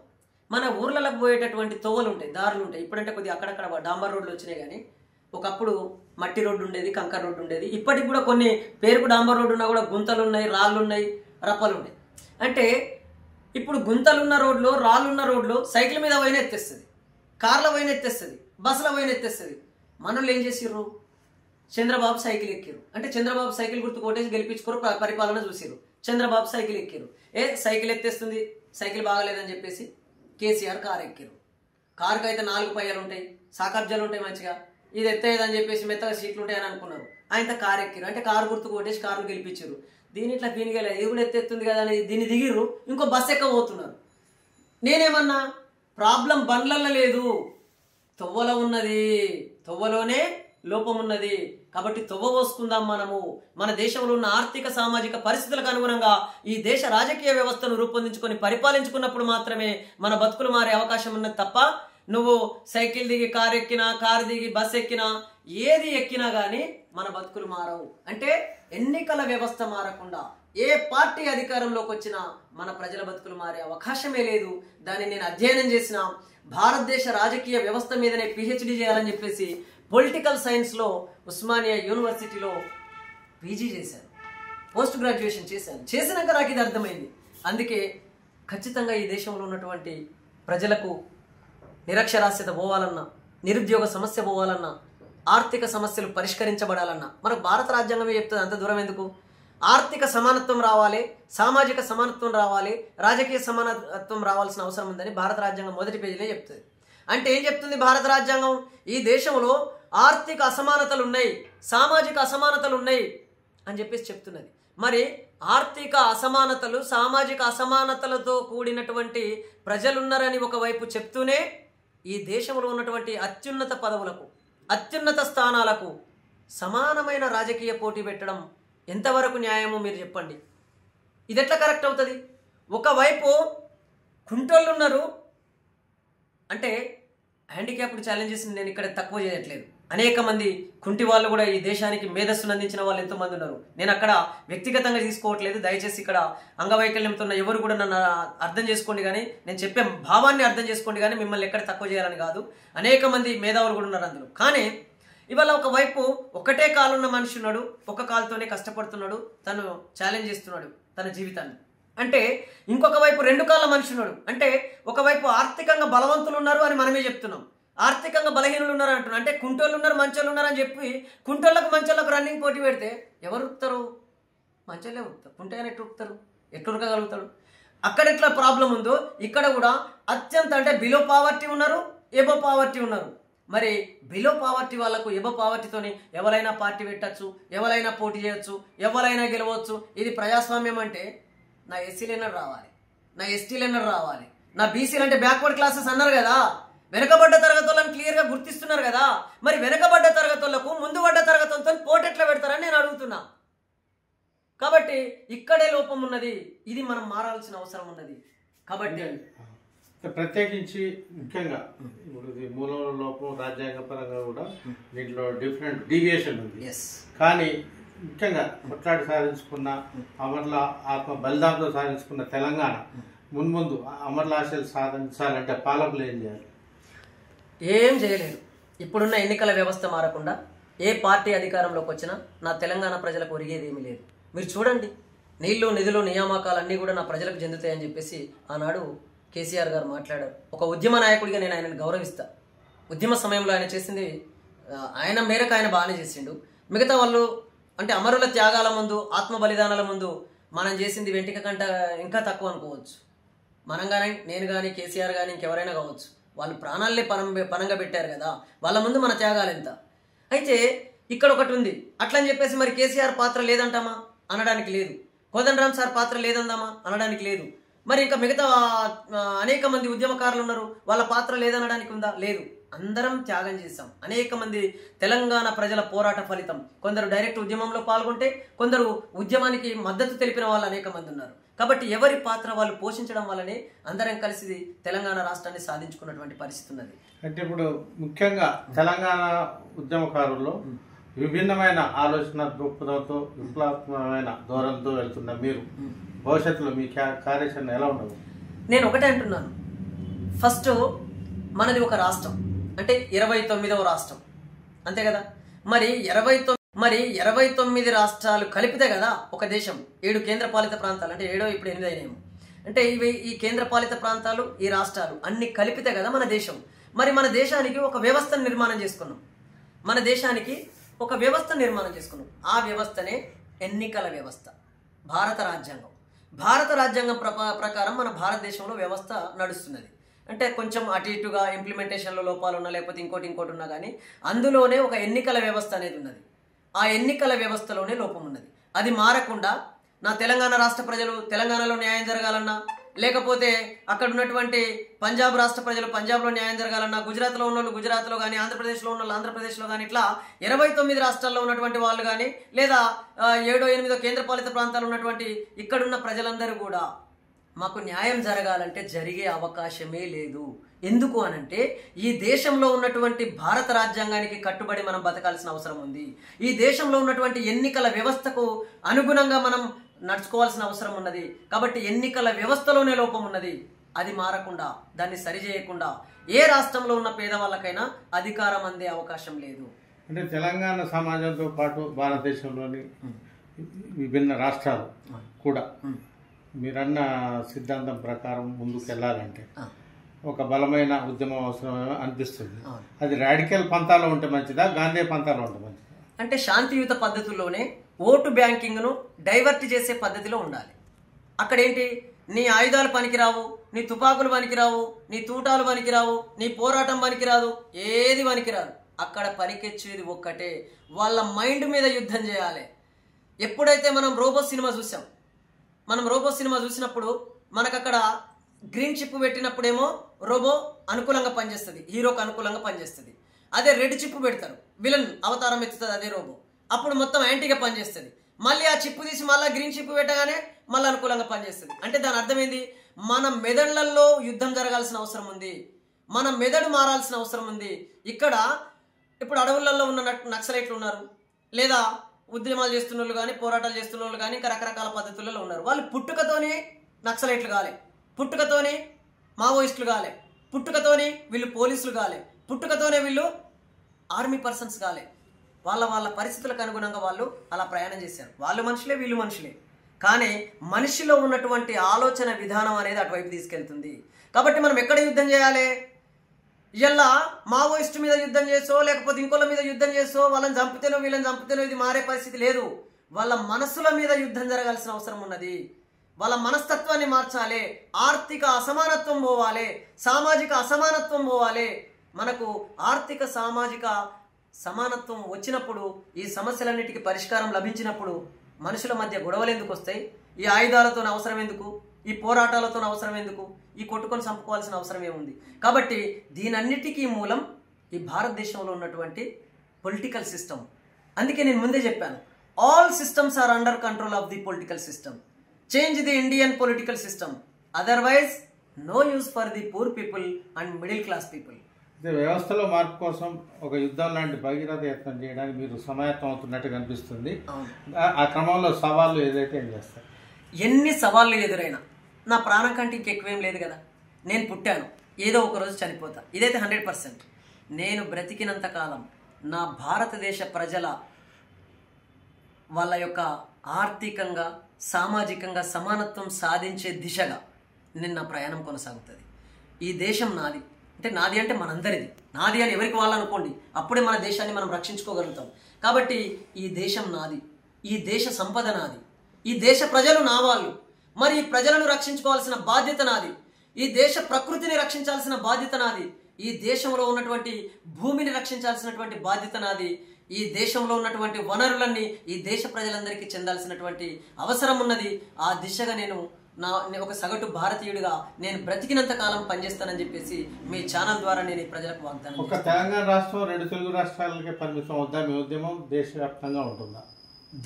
మన ఊర్లలోకి పోయేటటువంటి తోవలు ఉంటాయి, దారులు ఉంటాయి. ఇప్పుడంటే కొద్దిగా అక్కడక్కడ డాంబర్ రోడ్లు వచ్చినాయి, కానీ ఒకప్పుడు మట్టి రోడ్డు ఉండేది, కంకర రోడ్డు ఉండేది. ఇప్పటికి కూడా కొన్ని పేరుకు డాంబర్ రోడ్డు ఉన్నా కూడా గుంతలు ఉన్నాయి, రాళ్ళు ఉన్నాయి, రప్పలు ఉన్నాయి. అంటే ఇప్పుడు గుంతలున్న రోడ్లు, రాళ్ళున్న రోడ్లు సైకిల్ మీద పోయిన ఎత్తేస్తుంది, కార్ల పోయిన ఎత్తేస్తుంది, బస్సుల పోయిన ఎత్తేస్తుంది. మనోళ్ళు ఏం చేసిర్రు? చంద్రబాబు సైకిల్ ఎక్కిరు. అంటే చంద్రబాబు సైకిల్ గుర్తు కొట్టేసి గెలిపించుకోరు, పరిపాలన చూసిరు. చంద్రబాబు సైకిల్ ఎక్కిరు, సైకిల్ ఎత్తేస్తుంది, సైకిల్ బాగలేదని చెప్పేసి కేసీఆర్ కారు ఎక్కిరు. కారుకి అయితే 4 పయ్యాలు ఉంటాయి, సాకబ్జాలు ఉంటాయి, మంచిగా ఇది ఎత్తేదని చెప్పేసి మెత్తగా సీట్లు ఉంటాయని అనుకున్నారు. ఆయనతో కారు ఎక్కిరు, అంటే కారు గుర్తు కొట్టేసి కారును గెలిపించారు. దీని ఇట్లా పీనిగల ఇది కూడా ఎత్తేస్తుంది కదా అని దీన్ని దిగిర్రు, ఇంకో బస్సు ఎక్కబోతున్నారు. నేనేమన్నా ప్రాబ్లం బండ్లల్లో లేదు, తొవ్వలో ఉన్నది, తొవ్వలోనే లోపం ఉన్నది. కాబట్టి తొవ్వ పోసుకుందాం. మనము మన దేశంలో ఉన్న ఆర్థిక సామాజిక పరిస్థితులకు అనుగుణంగా ఈ దేశ రాజకీయ వ్యవస్థను రూపొందించుకొని పరిపాలించుకున్నప్పుడు మాత్రమే మన బతుకులు మారే అవకాశం ఉన్నది తప్ప నువ్వు సైకిల్ దిగి కారు ఎక్కినా, కారు దిగి బస్సు ఎక్కినా, ఏది ఎక్కినా కానీ మన బతుకులు మారవు. అంటే ఎన్నికల వ్యవస్థ మారకుండా ఏ పార్టీ అధికారంలోకి వచ్చినా మన ప్రజల బతుకులు మారే అవకాశమే లేదు. దాన్ని నేను అధ్యయనం చేసిన, భారతదేశ రాజకీయ వ్యవస్థ మీదనే పిహెచ్డి చేయాలని చెప్పేసి పొలిటికల్ సైన్స్లో ఉస్మానియా యూనివర్సిటీలో పీజీ చేశాను, పోస్ట్ గ్రాడ్యుయేషన్ చేశాను. చేసినాక నాకు ఇది అర్థమైంది. అందుకే ఖచ్చితంగా ఈ దేశంలో ఉన్నటువంటి ప్రజలకు నిరక్షరాస్యత పోవాలన్నా, నిరుద్యోగ సమస్య పోవాలన్నా, ఆర్థిక సమస్యలు పరిష్కరించబడాలన్నా మనకు భారత రాజ్యాంగమే చెప్తుంది. అంత దూరం ఎందుకు? ఆర్థిక సమానత్వం రావాలి, సామాజిక సమానత్వం రావాలి, రాజకీయ సమానత్వం రావాల్సిన అవసరం ఉందని భారత రాజ్యాంగం మొదటి పేజీలో చెప్తుంది. అంటే ఏం చెప్తుంది భారత రాజ్యాంగం? ఈ దేశంలో ఆర్థిక అసమానతలు ఉన్నాయి, సామాజిక అసమానతలు ఉన్నాయి అని చెప్పేసి చెప్తున్నది. మరి ఆర్థిక అసమానతలు, సామాజిక అసమానతలతో కూడినటువంటి ప్రజలున్నారని ఒకవైపు చెప్తూనే ఈ దేశంలో ఉన్నటువంటి అత్యున్నత పదవులకు, అత్యున్నత స్థానాలకు సమానమైన రాజకీయ పోటీ పెట్టడం ఎంతవరకు న్యాయమో మీరు చెప్పండి. ఇది ఎట్లా కరెక్ట్ అవుతుంది? ఒకవైపు కుంటోళ్ళు ఉన్నారు, అంటే హ్యాండిక్యాప్డ్ ఛాలెంజెస్ నేను ఇక్కడ తక్కువ చేయట్లేదు. అనేక మంది కుంటి వాళ్ళు కూడా ఈ దేశానికి మేధస్సును అందించిన వాళ్ళు ఎంతోమంది ఉన్నారు. నేను అక్కడ వ్యక్తిగతంగా తీసుకోవట్లేదు, దయచేసి ఇక్కడ అంగవైకల్యంతో ఉన్న ఎవరు కూడా నన్ను అర్థం చేసుకోండి, కానీ నేను చెప్పే భావాన్ని అర్థం చేసుకోండి, కానీ మిమ్మల్ని ఎక్కడ తక్కువ చేయాలని కాదు. అనేక మంది మేధావులు కూడా ఉన్నారు అందులో. కానీ ఇవాళ ఒకవైపు ఒకటే కాలున్న మనిషి ఉన్నాడు, ఒక కాలుతోనే కష్టపడుతున్నాడు, తను ఛాలెంజ్ చేస్తున్నాడు తన జీవితాన్ని. అంటే ఇంకొక వైపు 2 కాళ్ళ మనిషి ఉన్నాడు, అంటే ఒకవైపు ఆర్థికంగా బలవంతులు ఉన్నారు అని మనమే చెప్తున్నాం, ఆర్థికంగా బలహీనులు ఉన్నారు అంటున్నాం. అంటే కుంటోళ్ళు ఉన్నారు, మంచోళ్ళు ఉన్నారు అని చెప్పి కుంటోళ్ళకు మంచోళ్ళకు రన్నింగ్ పోటీ పెడితే ఎవరు ఉరుకుతారు? మంచోళ్ళే ఉరుకుతారు. కుంటోని ఎట్లా ఉరుకుతారు? ఎట్లా ఉరకగలుగుతాడు? అక్కడ ఎట్లా ప్రాబ్లం ఉందో ఇక్కడ కూడా అత్యంత, అంటే బిలో పావర్టీ ఉన్నారు, ఎబో పావర్టీ ఉన్నారు. మరి బిలో పావర్టీ వాళ్ళకు ఎబో పావర్టీతోని ఎవరైనా పార్టీ పెట్టచ్చు, ఎవరైనా పోటీ చేయొచ్చు, ఎవరైనా గెలవచ్చు. ఇది ప్రజాస్వామ్యం. అంటే నా ఎస్సీలు రావాలి, నా ఎస్టీలు రావాలి, నా బీసీలు అంటే బ్యాక్వర్డ్ క్లాసెస్ అన్నారు కదా, వెనుకబడ్డ తరగతులను క్లియర్గా గుర్తిస్తున్నారు కదా. మరి వెనుకబడ్డ తరగతులకు ముందు పడ్డ తరగతులతో పోటీ ఎట్లా పెడతారని నేను అడుగుతున్నా. కాబట్టి ఇక్కడే లోపం ఉన్నది, ఇది మనం మారాల్సిన అవసరం ఉన్నది. కాబట్టి ప్రత్యేకించి ముఖ్యంగా ఇప్పుడు ఇది మూల లోపం రాజ్యాంగపరంగా కూడా దీంట్లో డిఫరెంట్ డీవియేషన్ ఉంది. కానీ ముఖ్యంగా కొట్లాడి సాధించుకున్న అమర్ల ఆత్మ బలిదానంతో సాధించుకున్న తెలంగాణ మున్ముందు అమర్ల ఆశలు సాధించాలంటే పాలకులు ఏం చేయాలి? ఏం చేయలేరు. ఇప్పుడున్న ఎన్నికల వ్యవస్థ మారకుండా ఏ పార్టీ అధికారంలోకి వచ్చినా నా తెలంగాణ ప్రజలకు ఒరిగేది ఏమీ లేదు. మీరు చూడండి, నీళ్లు, నిధులు, నియామకాలన్నీ కూడా నా ప్రజలకు చెందుతాయని చెప్పేసి ఆనాడు కేసీఆర్ గారు మాట్లాడారు. ఒక ఉద్యమ నాయకుడిగా నేను ఆయనను గౌరవిస్తా. ఉద్యమ సమయంలో ఆయన చేసింది ఆయన మేరకు ఆయన బాగానే చేసిండు. మిగతా వాళ్ళు అంటే అమరుల త్యాగాల ముందు, ఆత్మ బలిదానాల ముందు మనం చేసింది వెంటిక కంట ఇంకా తక్కువ అనుకోవచ్చు. మనం కానీ, నేను కానీ, కేసీఆర్ కానీ, ఇంకెవరైనా కావచ్చు, వాళ్ళు ప్రాణాలే పనంగా పెట్టారు కదా, వాళ్ళ ముందు మన త్యాగాలు ఎంత. అయితే ఇక్కడ ఒకటి ఉంది, అట్లని చెప్పేసి మరి కేసీఆర్ పాత్ర లేదంటామా అనడానికి లేదు, కోదండరామ్ సార్ పాత్ర లేదందామా అనడానికి లేదు. మరి ఇంకా మిగతా అనేక మంది ఉద్యమకారులు ఉన్నారు, వాళ్ళ పాత్ర లేదనడానికి ఉందా? లేదు. అందరం త్యాగం చేశాం. అనేక మంది తెలంగాణ ప్రజల పోరాట ఫలితం. కొందరు డైరెక్ట్ ఉద్యమంలో పాల్గొంటే, కొందరు ఉద్యమానికి మద్దతు తెలిపిన వాళ్ళు అనేక మంది ఉన్నారు. కాబట్టి ఎవరి పాత్ర వాళ్ళు పోషించడం వల్లనే అందరం కలిసి తెలంగాణ రాష్ట్రాన్ని సాధించుకున్నటువంటి పరిస్థితి ఉన్నది. అంటే ఇప్పుడు ముఖ్యంగా తెలంగాణ ఉద్యమకారుల్లో విభిన్నమైన ఆలోచన దృక్పథంతో విప్లవాత్మకమైన ధోరణితో వెళ్తున్న మీరు భవిష్యత్తులో మీ కార్యాచరణ ఎలా ఉండదు? నేను ఒకటే అంటున్నాను, ఫస్ట్ మనది ఒక రాష్ట్రం అంటే 29వ రాష్ట్రం, అంతే కదా. మరి 29 రాష్ట్రాలు కలిపితే కదా ఒక దేశం. 7 కేంద్రపాలిత ప్రాంతాలు, అంటే 7 ఇప్పుడు 8 అయినాయేమో. అంటే ఈ కేంద్రపాలిత ప్రాంతాలు, ఈ రాష్ట్రాలు అన్ని కలిపితే కదా మన దేశం. మరి మన దేశానికి ఒక వ్యవస్థను నిర్మాణం చేసుకున్నాం. మన దేశానికి ఒక వ్యవస్థ నిర్మాణం చేసుకున్నాం. ఆ వ్యవస్థనే ఎన్నికల వ్యవస్థ. భారత రాజ్యాంగం ప్రకారం మన భారతదేశంలో వ్యవస్థ నడుస్తున్నది. అంటే కొంచెం అటు ఇటుగా ఇంప్లిమెంటేషన్లో లోపాలు ఉన్నా, లేకపోతే ఇంకోటి ఉన్నా కానీ అందులోనే ఒక ఎన్నికల వ్యవస్థ అనేది ఉన్నది. ఆ ఎన్నికల వ్యవస్థలోనే లోపం ఉన్నది. అది మారకుండా నా తెలంగాణ రాష్ట్ర ప్రజలు తెలంగాణలో న్యాయం జరగాలన్నా, లేకపోతే అక్కడ ఉన్నటువంటి పంజాబ్ రాష్ట్ర ప్రజలు పంజాబ్లో న్యాయం జరగాలన్నా, గుజరాత్లో ఉన్న వాళ్ళు గుజరాత్లో కానీ, ఆంధ్రప్రదేశ్లో ఉన్న వాళ్ళు ఆంధ్రప్రదేశ్లో కానీ, ఇట్లా 29 రాష్ట్రాల్లో ఉన్నటువంటి వాళ్ళు కానీ, లేదా 7-8 కేంద్రపాలిత ప్రాంతాలు ఉన్నటువంటి ఇక్కడున్న ప్రజలందరూ కూడా మాకు న్యాయం జరగాలంటే జరిగే అవకాశమే లేదు. ఎందుకు అనంటే ఈ దేశంలో ఉన్నటువంటి భారత రాజ్యాంగానికి కట్టుబడి మనం బతకాల్సిన అవసరం ఉంది. ఈ దేశంలో ఉన్నటువంటి ఎన్నికల వ్యవస్థకు అనుగుణంగా మనం నడుచుకోవాల్సిన అవసరం ఉన్నది. కాబట్టి ఎన్నికల వ్యవస్థలోనే లోపం ఉన్నది. అది మారకుండా, దాన్ని సరిచేయకుండా ఏ రాష్ట్రంలో ఉన్న పేదవాళ్ళకైనా అధికారం అందే అవకాశం లేదు. అంటే తెలంగాణ సమాజంతో పాటు భారతదేశంలోని విభిన్న రాష్ట్రాలు కూడా మీరన్న సిద్ధాంతం ప్రకారం ముందుకు వెళ్ళాలంటే ఒక బలమైన ఉద్యమం అవసరమేమో అనిపిస్తుంది. అది రాడికల్ పంతాలో ఉంటే మంచిదా, గాంధీ పంతాలో ఉంటే మంచిదా? అంటే శాంతియుత పద్ధతుల్లోనే ఓటు బ్యాంకింగ్ను డైవర్ట్ చేసే పద్ధతిలో ఉండాలి. అక్కడేంటి, నీ ఆయుధాలు పనికిరావు, నీ తుపాకులు పనికిరావు, నీ తూటాలు పనికిరావు, నీ పోరాటం పనికిరాదు, ఏది పనికిరాదు. అక్కడ పనికొచ్చేది ఒక్కటే, వాళ్ళ మైండ్ మీద యుద్ధం చేయాలి. ఎప్పుడైతే మనం రోబో సినిమా చూసినప్పుడు మనకు అక్కడ గ్రీన్ చిప్ పెట్టినప్పుడేమో రోబో అనుకూలంగా పనిచేస్తుంది, హీరోకి అనుకూలంగా పనిచేస్తుంది. అదే రెడ్ చిప్ పెడతారు, విలన్ అవతారం ఎత్తుతుంది అదే రోబో, అప్పుడు మొత్తం యాంటీగా పనిచేస్తుంది. మళ్ళీ ఆ చిప్పు తీసి మళ్ళీ గ్రీన్ చిప్ పెట్టగానే మళ్ళీ అనుకూలంగా పనిచేస్తుంది. అంటే దాని అర్థమైంది, మన మెదళ్లలో యుద్ధం జరగాల్సిన అవసరం ఉంది, మన మెదడు మారాల్సిన అవసరం ఉంది. ఇక్కడ ఇప్పుడు అడవులలో ఉన్న నక్సలైట్లు ఉన్నారు, లేదా ఉద్యమాలు చేస్తున్న వాళ్ళు కానీ, పోరాటాలు చేస్తున్న వాళ్ళు కానీ, ఇంకా రకరకాల పద్ధతులలో ఉన్నారు. వాళ్ళు పుట్టుకతోనే నక్సలైట్లు కాలే, పుట్టుకతోనే మావోయిస్టులు కాలే, పుట్టుకతోనే వీళ్ళు పోలీసులు కాలే, పుట్టుకతోనే వీళ్ళు ఆర్మీ పర్సన్స్ కాలే. వాళ్ళ పరిస్థితులకు అనుగుణంగా వాళ్ళు అలా ప్రయాణం చేశారు. వాళ్ళు మనుషులే, వీళ్ళు మనుషులే. కానీ మనిషిలో ఉన్నటువంటి ఆలోచన విధానం అనేది అటువైపు తీసుకెళ్తుంది. కాబట్టి మనం ఎక్కడ యుద్ధం చేయాలి? ఇలా మావోయిస్టు మీద యుద్ధం చేసో, లేకపోతే ఇంకోళ్ళ మీద యుద్ధం చేసో, వాళ్ళని చంపితేనో వీళ్ళని చంపితేనో ఇది మారే పరిస్థితి లేదు. వాళ్ళ మనసుల మీద యుద్ధం జరగాల్సిన అవసరం ఉన్నది. వాళ్ళ మనస్తత్వాన్ని మార్చాలి. ఆర్థిక అసమానత్వం పోవాలి, సామాజిక అసమానత్వం పోవాలి. మనకు ఆర్థిక సామాజిక సమానత్వం వచ్చినప్పుడు, ఈ సమస్యలన్నిటికీ పరిష్కారం లభించినప్పుడు మనుషుల మధ్య గొడవలు ఎందుకు వస్తాయి? ఈ ఆయుధాలతో అవసరం ఎందుకు? ఈ పోరాటాలతో అవసరం ఎందుకు? ఈ కొట్టుకొని చంపుకోవాల్సిన అవసరం ఏముంది? కాబట్టి దీనన్నిటికీ మూలం ఈ భారతదేశంలో ఉన్నటువంటి పొలిటికల్ సిస్టమ్. అందుకే నేను ముందే చెప్పాను, all systems are under control of the political system. Change the Indian political system, otherwise no use for the poor people and middle class people. వ్యవస్థలో మార్పు కోసం ఒక యుద్ధం లాంటి భగీరథ యత్నం చేయడానికి మీరు సమాయత్తం అవుతున్నట్టు కనిపిస్తుంది. ఆ క్రమంలో సవాళ్ళు ఏదైతే ఏం చేస్తారు? ఎన్ని సవాళ్ళు ఎదురైనా నా ప్రాణం కంటే ఇంకెక్కువేం లేదు కదా. నేను పుట్టాను, ఏదో ఒక రోజు చనిపోతా, ఇదైతే 100%. నేను బ్రతికినంత కాలం నా భారతదేశ ప్రజల వాళ్ళ యొక్క ఆర్థికంగా సామాజికంగా సమానత్వం సాధించే దిశగా నేను నా ప్రయాణం కొనసాగుతుంది. ఈ దేశం నాది, అంటే నాది అంటే మనందరిది. నాది అని ఎవరికి వాళ్ళు అనుకోండి, అప్పుడే మన దేశాన్ని మనం రక్షించుకోగలుగుతాం. కాబట్టి ఈ దేశం నాది, ఈ దేశ సంపద నాది, ఈ దేశ ప్రజలు నా వాళ్ళు. మరి ఈ ప్రజలను రక్షించుకోవాల్సిన బాధ్యత నాది, ఈ దేశ ప్రకృతిని రక్షించాల్సిన బాధ్యత నాది, ఈ దేశంలో ఉన్నటువంటి భూమిని రక్షించాల్సినటువంటి బాధ్యత నాది, ఈ దేశంలో ఉన్నటువంటి వనరులన్నీ ఈ దేశ ప్రజలందరికీ చెందాల్సినటువంటి అవసరం ఉన్నది. ఆ దిశగా నేను ఒక సగటు భారతీయుడిగా నేను బ్రతికినంత కాలం పనిచేస్తానని చెప్పేసి మీ ఛానల్ ద్వారా నేను ఈ ప్రజలకు వాగ్దానం ఒక తెలంగాణ రాష్ట్రం 2 తెలుగు రాష్ట్రాలకే పరిమితం అవుద్దా మీ ఉద్యమం దేశవ్యాప్తంగా ఉంటుందా?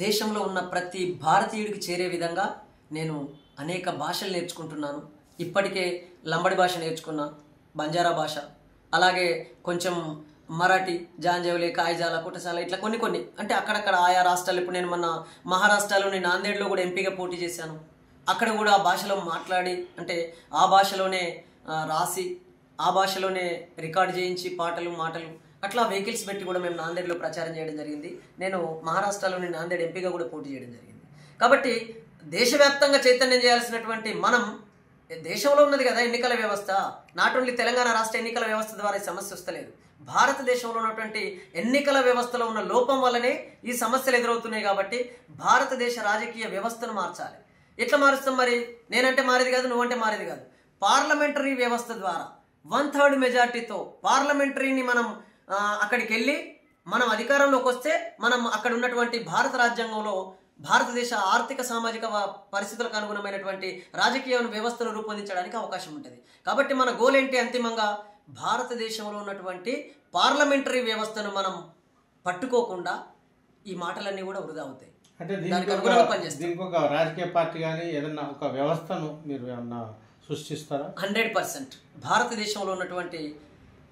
దేశంలో ఉన్న ప్రతి భారతీయుడికి చేరే విధంగా నేను అనేక భాషలు నేర్చుకుంటున్నాను. ఇప్పటికే లంబడి భాష నేర్చుకున్నా, బంజారా భాష, అలాగే కొంచెం మరాఠీ, జాంజవలి, కాయజాల, కుటసాల, ఇట్లా కొన్ని అంటే అక్కడక్కడ ఆయా రాష్ట్రాలు. ఇప్పుడు నేను మొన్న మహారాష్ట్రలోని నాందేడ్లో కూడా ఎంపీగా పోటీ చేశాను. అక్కడ కూడా ఆ భాషలో మాట్లాడి, అంటే ఆ భాషలోనే రాసి, ఆ భాషలోనే రికార్డ్ చేయించి మాటలు అట్లా వెహికల్స్ పెట్టి కూడా మేము నాందేడ్లో ప్రచారం చేయడం జరిగింది. నేను మహారాష్ట్రలోని నాందేడ్ ఎంపీగా కూడా పోటీ చేయడం జరిగింది. కాబట్టి దేశవ్యాప్తంగా చైతన్యం చేయాల్సినటువంటి మనం, దేశంలో ఉన్నది కదా ఎన్నికల వ్యవస్థ, నాట్ ఓన్లీ తెలంగాణ రాష్ట్ర ఎన్నికల వ్యవస్థ ద్వారా ఈ సమస్య వస్తలేదు. భారతదేశంలో ఉన్నటువంటి ఎన్నికల వ్యవస్థలో ఉన్న లోపం వల్లనే ఈ సమస్యలు ఎదురవుతున్నాయి. కాబట్టి భారతదేశ రాజకీయ వ్యవస్థను మార్చాలి. ఎట్లా మారుస్తాం మరి? నేనంటే మారేది కాదు, నువ్వంటే మారేది కాదు. పార్లమెంటరీ వ్యవస్థ ద్వారా 1/3 మెజార్టీతో పార్లమెంటరీని మనం అక్కడికి వెళ్ళి మనం అధికారంలోకి వస్తే మనం అక్కడ ఉన్నటువంటి భారత రాజ్యాంగంలో భారతదేశ ఆర్థిక సామాజిక పరిస్థితులకు అనుగుణమైనటువంటి రాజకీయ వ్యవస్థను రూపొందించడానికి అవకాశం ఉంటుంది. కాబట్టి మన గోల్ ఏంటి? అంతిమంగా భారతదేశంలో ఉన్నటువంటి పార్లమెంటరీ వ్యవస్థను మనం పట్టుకోకుండా ఈ మాటలన్నీ కూడా వృధా అవుతాయి. అంటే దీనికి ఒక రాజకీయ పార్టీ కానీ ఏదన్నా ఒక వ్యవస్థను మీరు ఏమన్నా సృష్టిస్తారా? 100% భారతదేశంలో ఉన్నటువంటి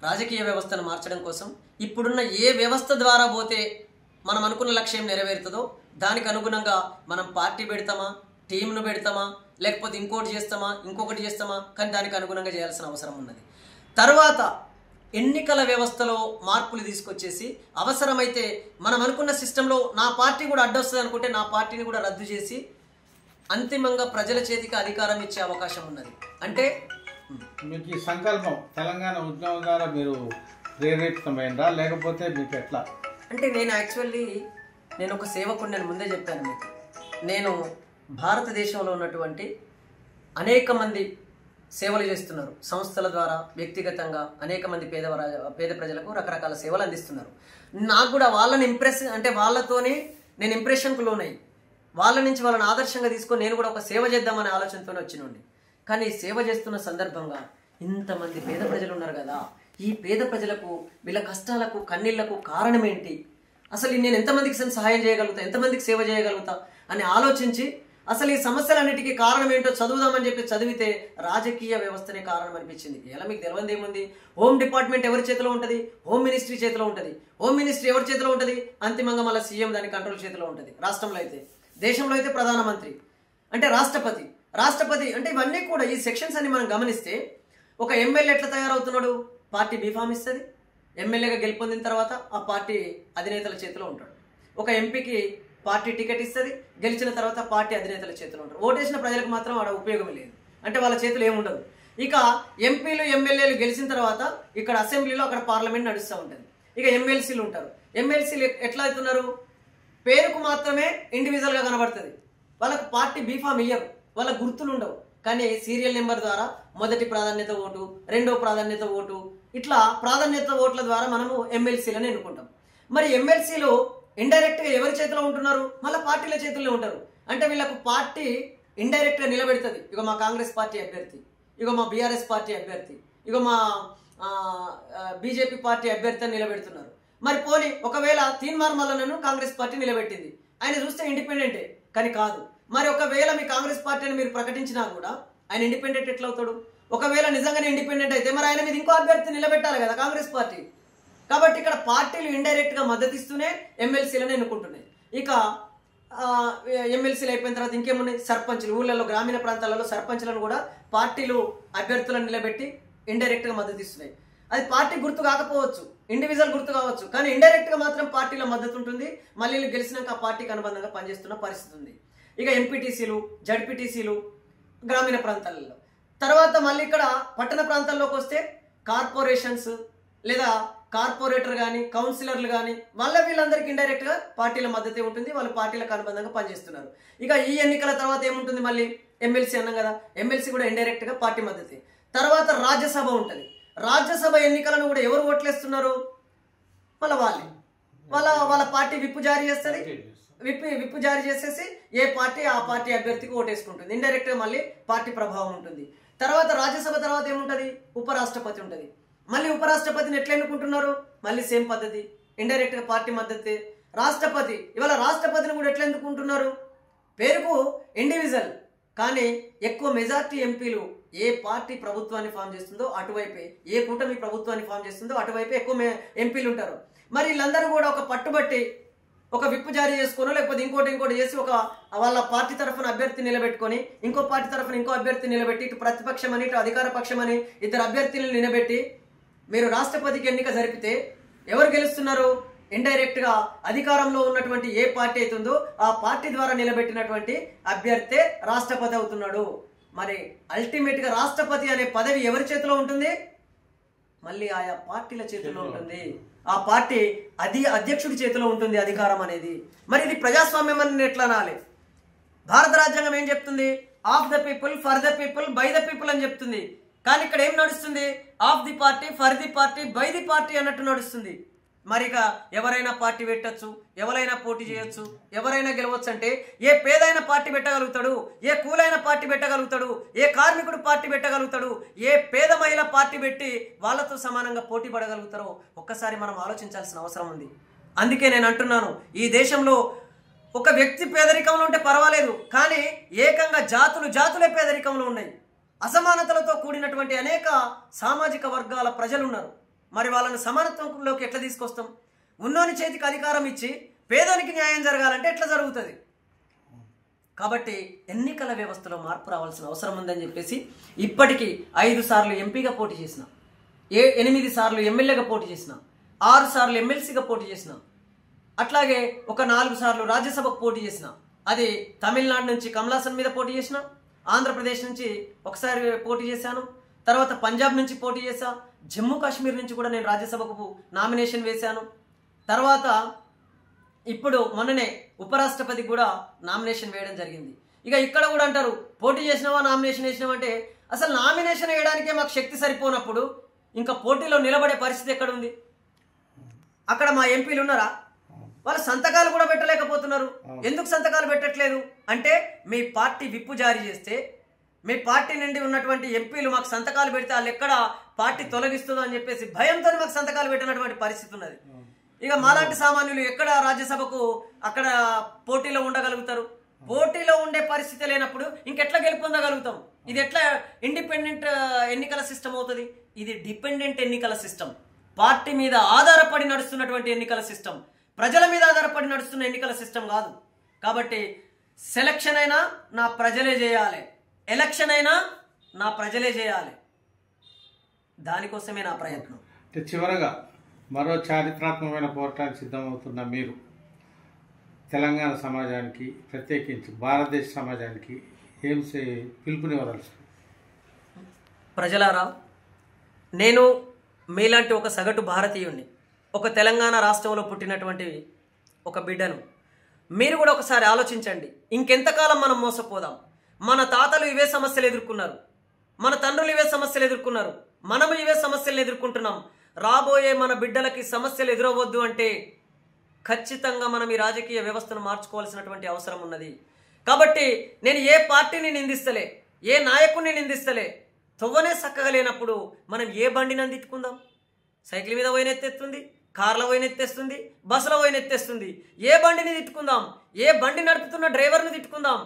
రాజకీయ వ్యవస్థను మార్చడం కోసం ఇప్పుడున్న ఏ వ్యవస్థ ద్వారా పోతే మనం అనుకున్న లక్ష్యం నెరవేరుతుందో దానికి అనుగుణంగా మనం పార్టీ పెడతామా, టీంను పెడతామా, లేకపోతే ఇంకొకటి చేస్తామా, కానీ దానికి అనుగుణంగా చేయాల్సిన అవసరం ఉన్నది. తర్వాత ఎన్నికల వ్యవస్థలో మార్పులు తీసుకొచ్చేసి అవసరమైతే మనం అనుకున్న సిస్టంలో నా పార్టీ కూడా అడ్డొస్తుంది అనుకుంటే నా పార్టీని కూడా రద్దు చేసి అంతిమంగా ప్రజల చేతికి అధికారం ఇచ్చే అవకాశం ఉన్నది. అంటే మీకు ఈ సంకల్పం తెలంగాణ ఉద్యమం ద్వారా మీరు ప్రేరేపితమైనరా, లేకపోతే మీకు ఎట్లా? అంటే నేను ఒక సేవకుడు, నేను ముందే చెప్పాను మీకు. నేను భారతదేశంలో ఉన్నటువంటి అనేక మంది సేవలు చేస్తున్నారు. సంస్థల ద్వారా, వ్యక్తిగతంగా అనేక మంది పేద ప్రజలకు రకరకాల సేవలు అందిస్తున్నారు. నాకు కూడా వాళ్ళని వాళ్ళతోనే నేను ఇంప్రెషన్కు లోనై వాళ్ళ నుంచి వాళ్ళని ఆదర్శంగా తీసుకొని నేను కూడా ఒక సేవ చేద్దామనే ఆలోచనతోనే వచ్చినండి. కానీ సేవ చేస్తున్న సందర్భంగా ఇంతమంది పేద ప్రజలు ఉన్నారు కదా, ఈ పేద ప్రజలకు వీళ్ళ కష్టాలకు కన్నీళ్లకు కారణం ఏంటి, అసలు నేను ఎంతమందికి సహాయం చేయగలుగుతా, ఎంతమందికి సేవ చేయగలుగుతా అని ఆలోచించి అసలు ఈ సమస్యలన్నిటికీ కారణం ఏంటో చదువుదామని చెప్పి చదివితే రాజకీయ వ్యవస్థనే కారణం అనిపించింది. ఇలా మీకు తెలియదు ఏముంది, హోమ్ డిపార్ట్మెంట్ ఎవరి చేతిలో ఉంటుంది? హోమ్ మినిస్ట్రీ చేతిలో ఉంటుంది. హోమ్ మినిస్ట్రీ ఎవరి చేతిలో ఉంటుంది? అంతిమంగా మళ్ళీ సీఎం దాని కంట్రోల్ చేతిలో ఉంటుంది. రాష్ట్రంలో అయితే, దేశంలో అయితే ప్రధానమంత్రి, అంటే రాష్ట్రపతి అంటే ఇవన్నీ కూడా ఈ సెక్షన్స్ అన్ని మనం గమనిస్తే ఒక ఎమ్మెల్యే ఎట్లా తయారవుతున్నాడు? పార్టీ బీఫామ్ ఇస్తుంది, ఎమ్మెల్యేగా గెలుపొందిన తర్వాత ఆ పార్టీ అధినేతల చేతిలో ఉంటాడు. ఒక ఎంపీకి పార్టీ టికెట్ ఇస్తుంది, గెలిచిన తర్వాత పార్టీ అధినేతల చేతిలో ఉంటారు. ఓటేసిన ప్రజలకు మాత్రం ఆడ ఉపయోగం లేదు, అంటే వాళ్ళ చేతులు ఏముండదు. ఇక ఎంపీలు ఎమ్మెల్యేలు గెలిచిన తర్వాత ఇక్కడ అసెంబ్లీలో అక్కడ పార్లమెంట్ నడుస్తూ ఉంటుంది. ఇక ఎమ్మెల్సీలు ఉంటారు. ఎమ్మెల్సీలు ఎట్లా అవుతున్నారు? పేరుకు మాత్రమే ఇండివిజువల్గా కనబడుతుంది. వాళ్ళకు పార్టీ బీఫామ్ ఇయ్యరు, వాళ్ళ గుర్తులు ఉండవు. కానీ సీరియల్ నెంబర్ ద్వారా మొదటి ప్రాధాన్యత ఓటు, రెండో ప్రాధాన్యత ఓటు, ఇట్లా ప్రాధాన్యత ఓట్ల ద్వారా మనము ఎమ్మెల్సీలను ఎన్నుకుంటాం. మరి ఎమ్మెల్సీలు ఇండైరెక్ట్గా ఎవరి చేతిలో ఉంటున్నారు? మళ్ళీ పార్టీల చేతుల్లో ఉంటారు. అంటే వీళ్ళకు పార్టీ ఇండైరెక్ట్గా నిలబెడుతుంది. ఇక మా కాంగ్రెస్ పార్టీ అభ్యర్థి, ఇక మా బీఆర్ఎస్ పార్టీ అభ్యర్థి, ఇక మా బీజేపీ పార్టీ అభ్యర్థి అని నిలబెడుతున్నారు. మరి పోనీ ఒకవేళ తీన్మార్ మల్లన్నను కాంగ్రెస్ పార్టీ నిలబెట్టింది, ఆయన చూస్తే ఇండిపెండెంటే, కానీ కాదు. మరి ఒకవేళ మీ కాంగ్రెస్ పార్టీని మీరు ప్రకటించినా కూడా ఆయన ఇండిపెండెంట్ ఎట్లా అవుతాడు? ఒకవేళ నిజంగానే ఇండిపెండెంట్ అయితే మరి ఆయన మీద ఇంకో అభ్యర్థి నిలబెట్టాలి కదా కాంగ్రెస్ పార్టీ. కాబట్టి ఇక్కడ పార్టీలు ఇండైరెక్ట్గా మద్దతిస్తూనే ఎమ్మెల్సీలను ఎన్నుకుంటున్నాయి. ఇక ఎమ్మెల్సీలు అయిపోయిన తర్వాత ఇంకేమున్నాయి? సర్పంచ్లు. ఊళ్ళలో గ్రామీణ ప్రాంతాలలో సర్పంచ్లను కూడా పార్టీలు అభ్యర్థులను నిలబెట్టి ఇండైరెక్ట్గా మద్దతిస్తున్నాయి. అది పార్టీ గుర్తు కాకపోవచ్చు, ఇండివిజువల్ గుర్తు కావచ్చు, కానీ ఇండైరెక్ట్గా మాత్రం పార్టీల మద్దతు ఉంటుంది. మళ్ళీ గెలిచినాక ఆ పార్టీకి అనుబంధంగా పనిచేస్తున్న పరిస్థితి ఉంది. ఇక ఎంపీటీసీలు, జడ్పీటీసీలు గ్రామీణ ప్రాంతాలలో. తర్వాత మళ్ళీ ఇక్కడ పట్టణ ప్రాంతాల్లోకి వస్తే కార్పొరేషన్స్ లేదా కార్పొరేటర్ కానీ కౌన్సిలర్లు కానీ వీళ్ళందరికీ ఇండైరెక్ట్గా పార్టీల మద్దతే ఉంటుంది. వాళ్ళు పార్టీలకు అనుబంధంగా పనిచేస్తున్నారు. ఇక ఈ ఎన్నికల తర్వాత ఏముంటుంది? మళ్ళీ ఎమ్మెల్సీ అన్నాం కదా, ఎమ్మెల్సీ కూడా ఇండైరెక్ట్గా పార్టీ మద్దతే. తర్వాత రాజ్యసభ ఉంటుంది. రాజ్యసభ ఎన్నికలను కూడా ఎవరు ఓట్లేస్తున్నారు? మళ్ళీ వాళ్ళ పార్టీ విప్పు జారీ చేస్తుంది, విప్ జారీ చేసేసి ఏ పార్టీ ఆ పార్టీ అభ్యర్థికి ఓటేసుకుంటుంది. ఇండైరెక్ట్ గా మళ్ళీ పార్టీ ప్రభావం ఉంటుంది. తర్వాత రాజ్యసభ తర్వాత ఏముంటది? ఉపరాష్ట్రపతి ఉంటుంది. మళ్ళీ ఉపరాష్ట్రపతిని ఎట్లా ఎన్నుకుంటున్నారు? మళ్ళీ సేమ్ పద్ధతి, ఇండైరెక్ట్ గా పార్టీ మద్దతే. రాష్ట్రపతి, ఇవాళ రాష్ట్రపతిని కూడా ఎట్లా ఎన్నుకుంటున్నారు? పేరుకు ఇండివిజువల్, కానీ ఎక్కువ మెజార్టీ ఎంపీలు ఏ పార్టీ ప్రభుత్వాన్ని ఫామ్ చేస్తుందో అటువైపే, ఏ కూటమి ప్రభుత్వాన్ని ఫామ్ చేస్తుందో అటువైపే ఎక్కువ ఎంపీలు ఉంటారు. మరి వీళ్ళందరూ కూడా ఒక పట్టుబట్టి ఒక విప్పు జారీ చేసుకోనో లేకపోతే ఇంకోటి చేసి ఒక వాళ్ళ పార్టీ తరఫున అభ్యర్థి నిలబెట్టుకొని ఇంకో పార్టీ తరఫున ఇంకో అభ్యర్థి నిలబెట్టి ఇటు ప్రతిపక్షం అని ఇటు అధికార పక్షం అని ఇద్దరు అభ్యర్థులను నిలబెట్టి మీరు రాష్ట్రపతికి ఎన్నిక జరిపితే ఎవరు గెలుస్తున్నారు? ఇండైరెక్ట్ గా అధికారంలో ఉన్నటువంటి ఏ పార్టీ అవుతుందో ఆ పార్టీ ద్వారా నిలబెట్టినటువంటి అభ్యర్థే రాష్ట్రపతి అవుతున్నాడు. మరి అల్టిమేట్ గా రాష్ట్రపతి అనే పదవి ఎవరి చేతిలో ఉంటుంది? మళ్ళీ ఆయా పార్టీల చేతిలో ఉంటుంది. ఆ పార్టీ అధ్యక్షుడి చేతిలో ఉంటుంది అధికారం అనేది. మరి ఇది ప్రజాస్వామ్యం అని ఎట్లా అనాలి? భారత రాజ్యాంగం ఏం చెప్తుంది? Of the people, for the people, by the people అని చెప్తుంది. కానీ ఇక్కడ ఏం నడుస్తుంది? Of the party, for the party, by the party అన్నట్టు నడుస్తుంది. మరిక ఎవరైనా పార్టీ పెట్టచ్చు, ఎవరైనా పోటీ చేయొచ్చు, ఎవరైనా గెలవచ్చు అంటే ఏ పేదైన పార్టీ పెట్టగలుగుతాడు, ఏ కూలైన పార్టీ పెట్టగలుగుతాడు, ఏ కార్మికుడు పార్టీ పెట్టగలుగుతాడు, ఏ పేద మహిళ పార్టీ పెట్టి వాళ్ళతో సమానంగా పోటీ పడగలుగుతారో ఒక్కసారి మనం ఆలోచించాల్సిన అవసరం ఉంది. అందుకే నేను అంటున్నాను, ఈ దేశంలో ఒక వ్యక్తి పేదరికంలో ఉంటే పర్వాలేదు, కానీ ఏకంగా జాతులే పేదరికంలో ఉన్నాయి. అసమానతలతో కూడినటువంటి అనేక సామాజిక వర్గాల ప్రజలు ఉన్నారు. మరి వాళ్ళని సమానత్వంలోకి ఎట్లా తీసుకొస్తాం? ఉన్నోని చేతికి అధికారం ఇచ్చి పేదోనికి న్యాయం జరగాలంటే ఎట్లా జరుగుతుంది? కాబట్టి ఎన్నికల వ్యవస్థలో మార్పు రావాల్సిన అవసరం ఉందని చెప్పేసి ఇప్పటికీ 5 సార్లు ఎంపీగా పోటీ చేసిన, 8 సార్లు ఎమ్మెల్యేగా పోటీ చేసిన, 6 సార్లు ఎమ్మెల్సీగా పోటీ చేసిన, అట్లాగే ఒక 4 సార్లు రాజ్యసభకు పోటీ చేసిన. అది తమిళనాడు నుంచి కమలాసన్ మీద పోటీ చేసిన, ఆంధ్రప్రదేశ్ నుంచి ఒకసారి పోటీ చేశాను, తర్వాత పంజాబ్ నుంచి పోటీ చేశా, జమ్మూ కాశ్మీర్ నుంచి కూడా నేను రాజ్యసభకు నామినేషన్ వేశాను. తర్వాత ఇప్పుడు మొన్ననే ఉపరాష్ట్రపతికి కూడా నామినేషన్ వేయడం జరిగింది. ఇక ఇక్కడ కూడా అంటారు పోటీ చేసినావా, నామినేషన్ వేసినావా అంటే అసలు నామినేషన్ వేయడానికే మాకు శక్తి సరిపోనప్పుడు ఇంకా పోటీలో నిలబడే పరిస్థితి ఎక్కడ ఉంది? అక్కడ మా ఎంపీలు ఉన్నారా? వాళ్ళు సంతకాలు కూడా పెట్టలేకపోతున్నారు. ఎందుకు సంతకాలు పెట్టట్లేదు అంటే మీ పార్టీ విప్పు జారీ చేస్తే మీ పార్టీ నుండి ఉన్నటువంటి ఎంపీలు మాకు సంతకాలు పెడితే వాళ్ళు ఎక్కడ పార్టీ తొలగిస్తుందో అని చెప్పేసి భయంతో మాకు సంతకాలు పెట్టినటువంటి పరిస్థితి ఉన్నది. ఇక మాలాంటి సామాన్యులు ఎక్కడ రాజ్యసభకు అక్కడ పోటీలో ఉండగలుగుతారు? పోటీలో ఉండే పరిస్థితి లేనప్పుడు ఇంకెట్లా గెలుపొందగలుగుతాం? ఇది ఎట్లా ఇండిపెండెంట్ ఎన్నికల సిస్టమ్ అవుతుంది? ఇది డిపెండెంట్ ఎన్నికల సిస్టమ్, పార్టీ మీద ఆధారపడి నడుస్తున్నటువంటి ఎన్నికల సిస్టమ్, ప్రజల మీద ఆధారపడి నడుస్తున్న ఎన్నికల సిస్టమ్ కాదు. కాబట్టి సెలక్షన్ అయినా నా ప్రజలే చేయాలి, ఎలక్షన్ అయినా నా ప్రజలే చేయాలి. దానికోసమే నా ప్రయత్నం. చివరగా మరో చారిత్రాత్మకమైన పోరాటానికి సిద్ధమవుతున్న మీరు తెలంగాణ సమాజానికి, ప్రత్యేకించి భారతదేశ సమాజానికి ఏం పిలుపునివ్వదలుచు? ప్రజలారా, నేను మీలాంటి ఒక సగటు భారతీయుణ్ణి, ఒక తెలంగాణ రాష్ట్రంలో పుట్టినటువంటి ఒక బిడ్డను. మీరు కూడా ఒకసారి ఆలోచించండి, ఇంకెంతకాలం మనం మోసపోదాం? మన తాతలు ఇవే సమస్యలు ఎదుర్కొన్నారు, మన తండ్రులు ఇవే సమస్యలు ఎదుర్కొన్నారు, మనము ఇవే సమస్యలను ఎదుర్కొంటున్నాం. రాబోయే మన బిడ్డలకి సమస్యలు ఎదురవద్దు అంటే ఖచ్చితంగా మనం ఈ రాజకీయ వ్యవస్థను మార్చుకోవాల్సినటువంటి అవసరం ఉన్నది. కాబట్టి నేను ఏ పార్టీని నిందిస్తలే, ఏ నాయకుడిని నిందిస్తలే. తొవ్వనే చక్కగా లేనప్పుడు మనం ఏ బండిని తిట్టుకుందాం? సైకిల్ మీద పోయినెత్తేస్తుంది, కార్ల పోయినెత్తేస్తుంది, బస్సుల పోయినెత్తేస్తుంది. ఏ బండిని తిట్టుకుందాం? ఏ బండి నడుపుతున్న డ్రైవర్ని తిట్టుకుందాం?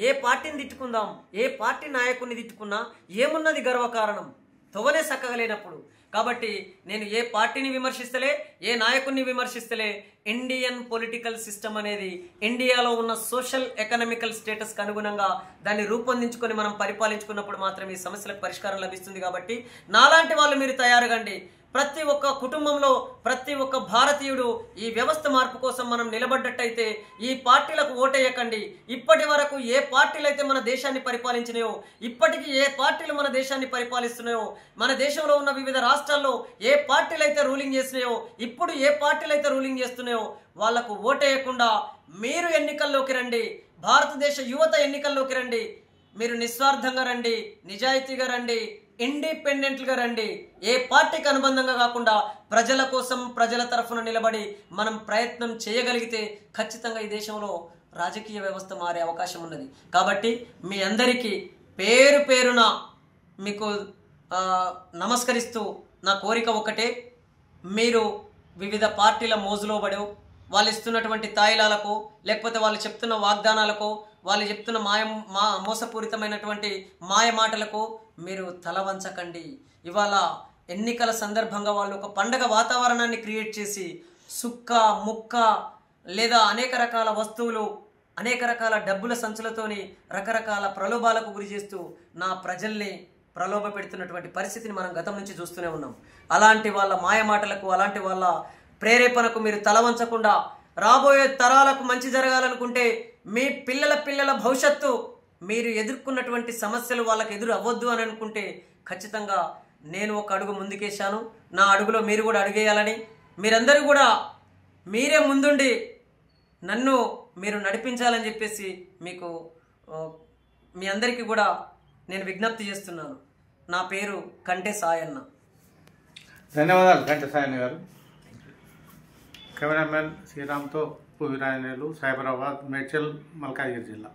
ఏ పార్టీని తిట్టుకుందాం? ఏ పార్టీ నాయకుడిని తిట్టుకున్నా ఏమున్నది గర్వకారణం? తొవ్వనే చక్కగా లేనప్పుడు. కాబట్టి నేను ఏ పార్టీని విమర్శిస్తలే, ఏ నాయకుడిని విమర్శిస్తలే. ఇండియన్ పొలిటికల్ సిస్టమ్ అనేది ఇండియాలో ఉన్న సోషల్ ఎకనామికల్ స్టేటస్కి అనుగుణంగా దాన్ని రూపొందించుకొని మనం పరిపాలించుకున్నప్పుడు మాత్రమే ఈ సమస్యలకు పరిష్కారం లభిస్తుంది. కాబట్టి నాలాంటి వాళ్ళు మీరు తయారుగండి. ప్రతి ఒక్క కుటుంబంలో ప్రతి ఒక్క భారతీయుడు ఈ వ్యవస్థ మార్పు కోసం మనం నిలబడ్డట్టయితే ఈ పార్టీలకు ఓటేయకండి. ఇప్పటి వరకు ఏ పార్టీలు అయితే మన దేశాన్ని పరిపాలించినాయో, ఇప్పటికీ ఏ పార్టీలు మన దేశాన్ని పరిపాలిస్తున్నాయో, మన దేశంలో ఉన్న వివిధ రాష్ట్రాల్లో ఏ పార్టీలు అయితే రూలింగ్ చేసినాయో, ఇప్పుడు ఏ పార్టీలు అయితే రూలింగ్ చేస్తున్నాయో వాళ్లకు ఓటేయకుండా మీరు ఎన్నికల్లోకి రండి. భారతదేశ యువత ఎన్నికల్లోకి రండి. మీరు నిస్వార్థంగా రండి, నిజాయితీగా రండి. ఇండిపెండెంట్గా రండి. ఏ పార్టీకి అనుబంధంగా కాకుండా ప్రజల కోసం ప్రజల తరఫున నిలబడి మనం ప్రయత్నం చేయగలిగితే ఖచ్చితంగా ఈ దేశంలో రాజకీయ వ్యవస్థ మారే అవకాశం ఉన్నది. కాబట్టి మీ అందరికీ పేరు పేరున మీకు నమస్కరిస్తూ నా కోరిక ఒకటే, మీరు వివిధ పార్టీల మోజులో పడో, వాళ్ళు ఇస్తున్నటువంటి తాయిలాలకు, లేకపోతే వాళ్ళు చెప్తున్న వాగ్దానాలకు, వాళ్ళు చెప్తున్న మోసపూరితమైనటువంటి మాయ మాటలకు మీరు తల వంచకండి. ఇవాళ ఎన్నికల సందర్భంగా వాళ్ళు ఒక పండగ వాతావరణాన్ని క్రియేట్ చేసి సుక్క ముక్క లేదా అనేక రకాల వస్తువులు, అనేక రకాల డబ్బుల సంచులతోని రకరకాల ప్రలోభాలకు గురి చేస్తూ నా ప్రజల్ని ప్రలోభ పెడుతున్నటువంటి పరిస్థితిని మనం గతం నుంచి చూస్తూనే ఉన్నాం. అలాంటి వాళ్ళ మాయ మాటలకు, అలాంటి వాళ్ళ ప్రేరేపణకు మీరు తల వంచకుండా రాబోయే తరాలకు మంచి జరగాలనుకుంటే, మీ పిల్లల భవిష్యత్తు, మీరు ఎదుర్కొన్నటువంటి సమస్యలు వాళ్ళకి ఎదురు అవ్వద్దు అని అనుకుంటే ఖచ్చితంగా నేను ఒక అడుగు ముందుకేశాను. నా అడుగులో మీరు కూడా అడుగేయాలని, మీరందరూ కూడా మీరే ముందుండి నన్ను మీరు నడిపించాలని చెప్పేసి మీకు మీ అందరికీ కూడా నేను విజ్ఞప్తి చేస్తున్నాను. నా పేరు కంటే సాయన్న. ధన్యవాదాలు కంటే సాయన్న గారు. కెమెరామెన్ శ్రీరామ్తో ఉప్పు వీరాంజనేయులు, సైబరాబాద్, మేడ్చల్, మల్కాజ్గిరి జిల్లా.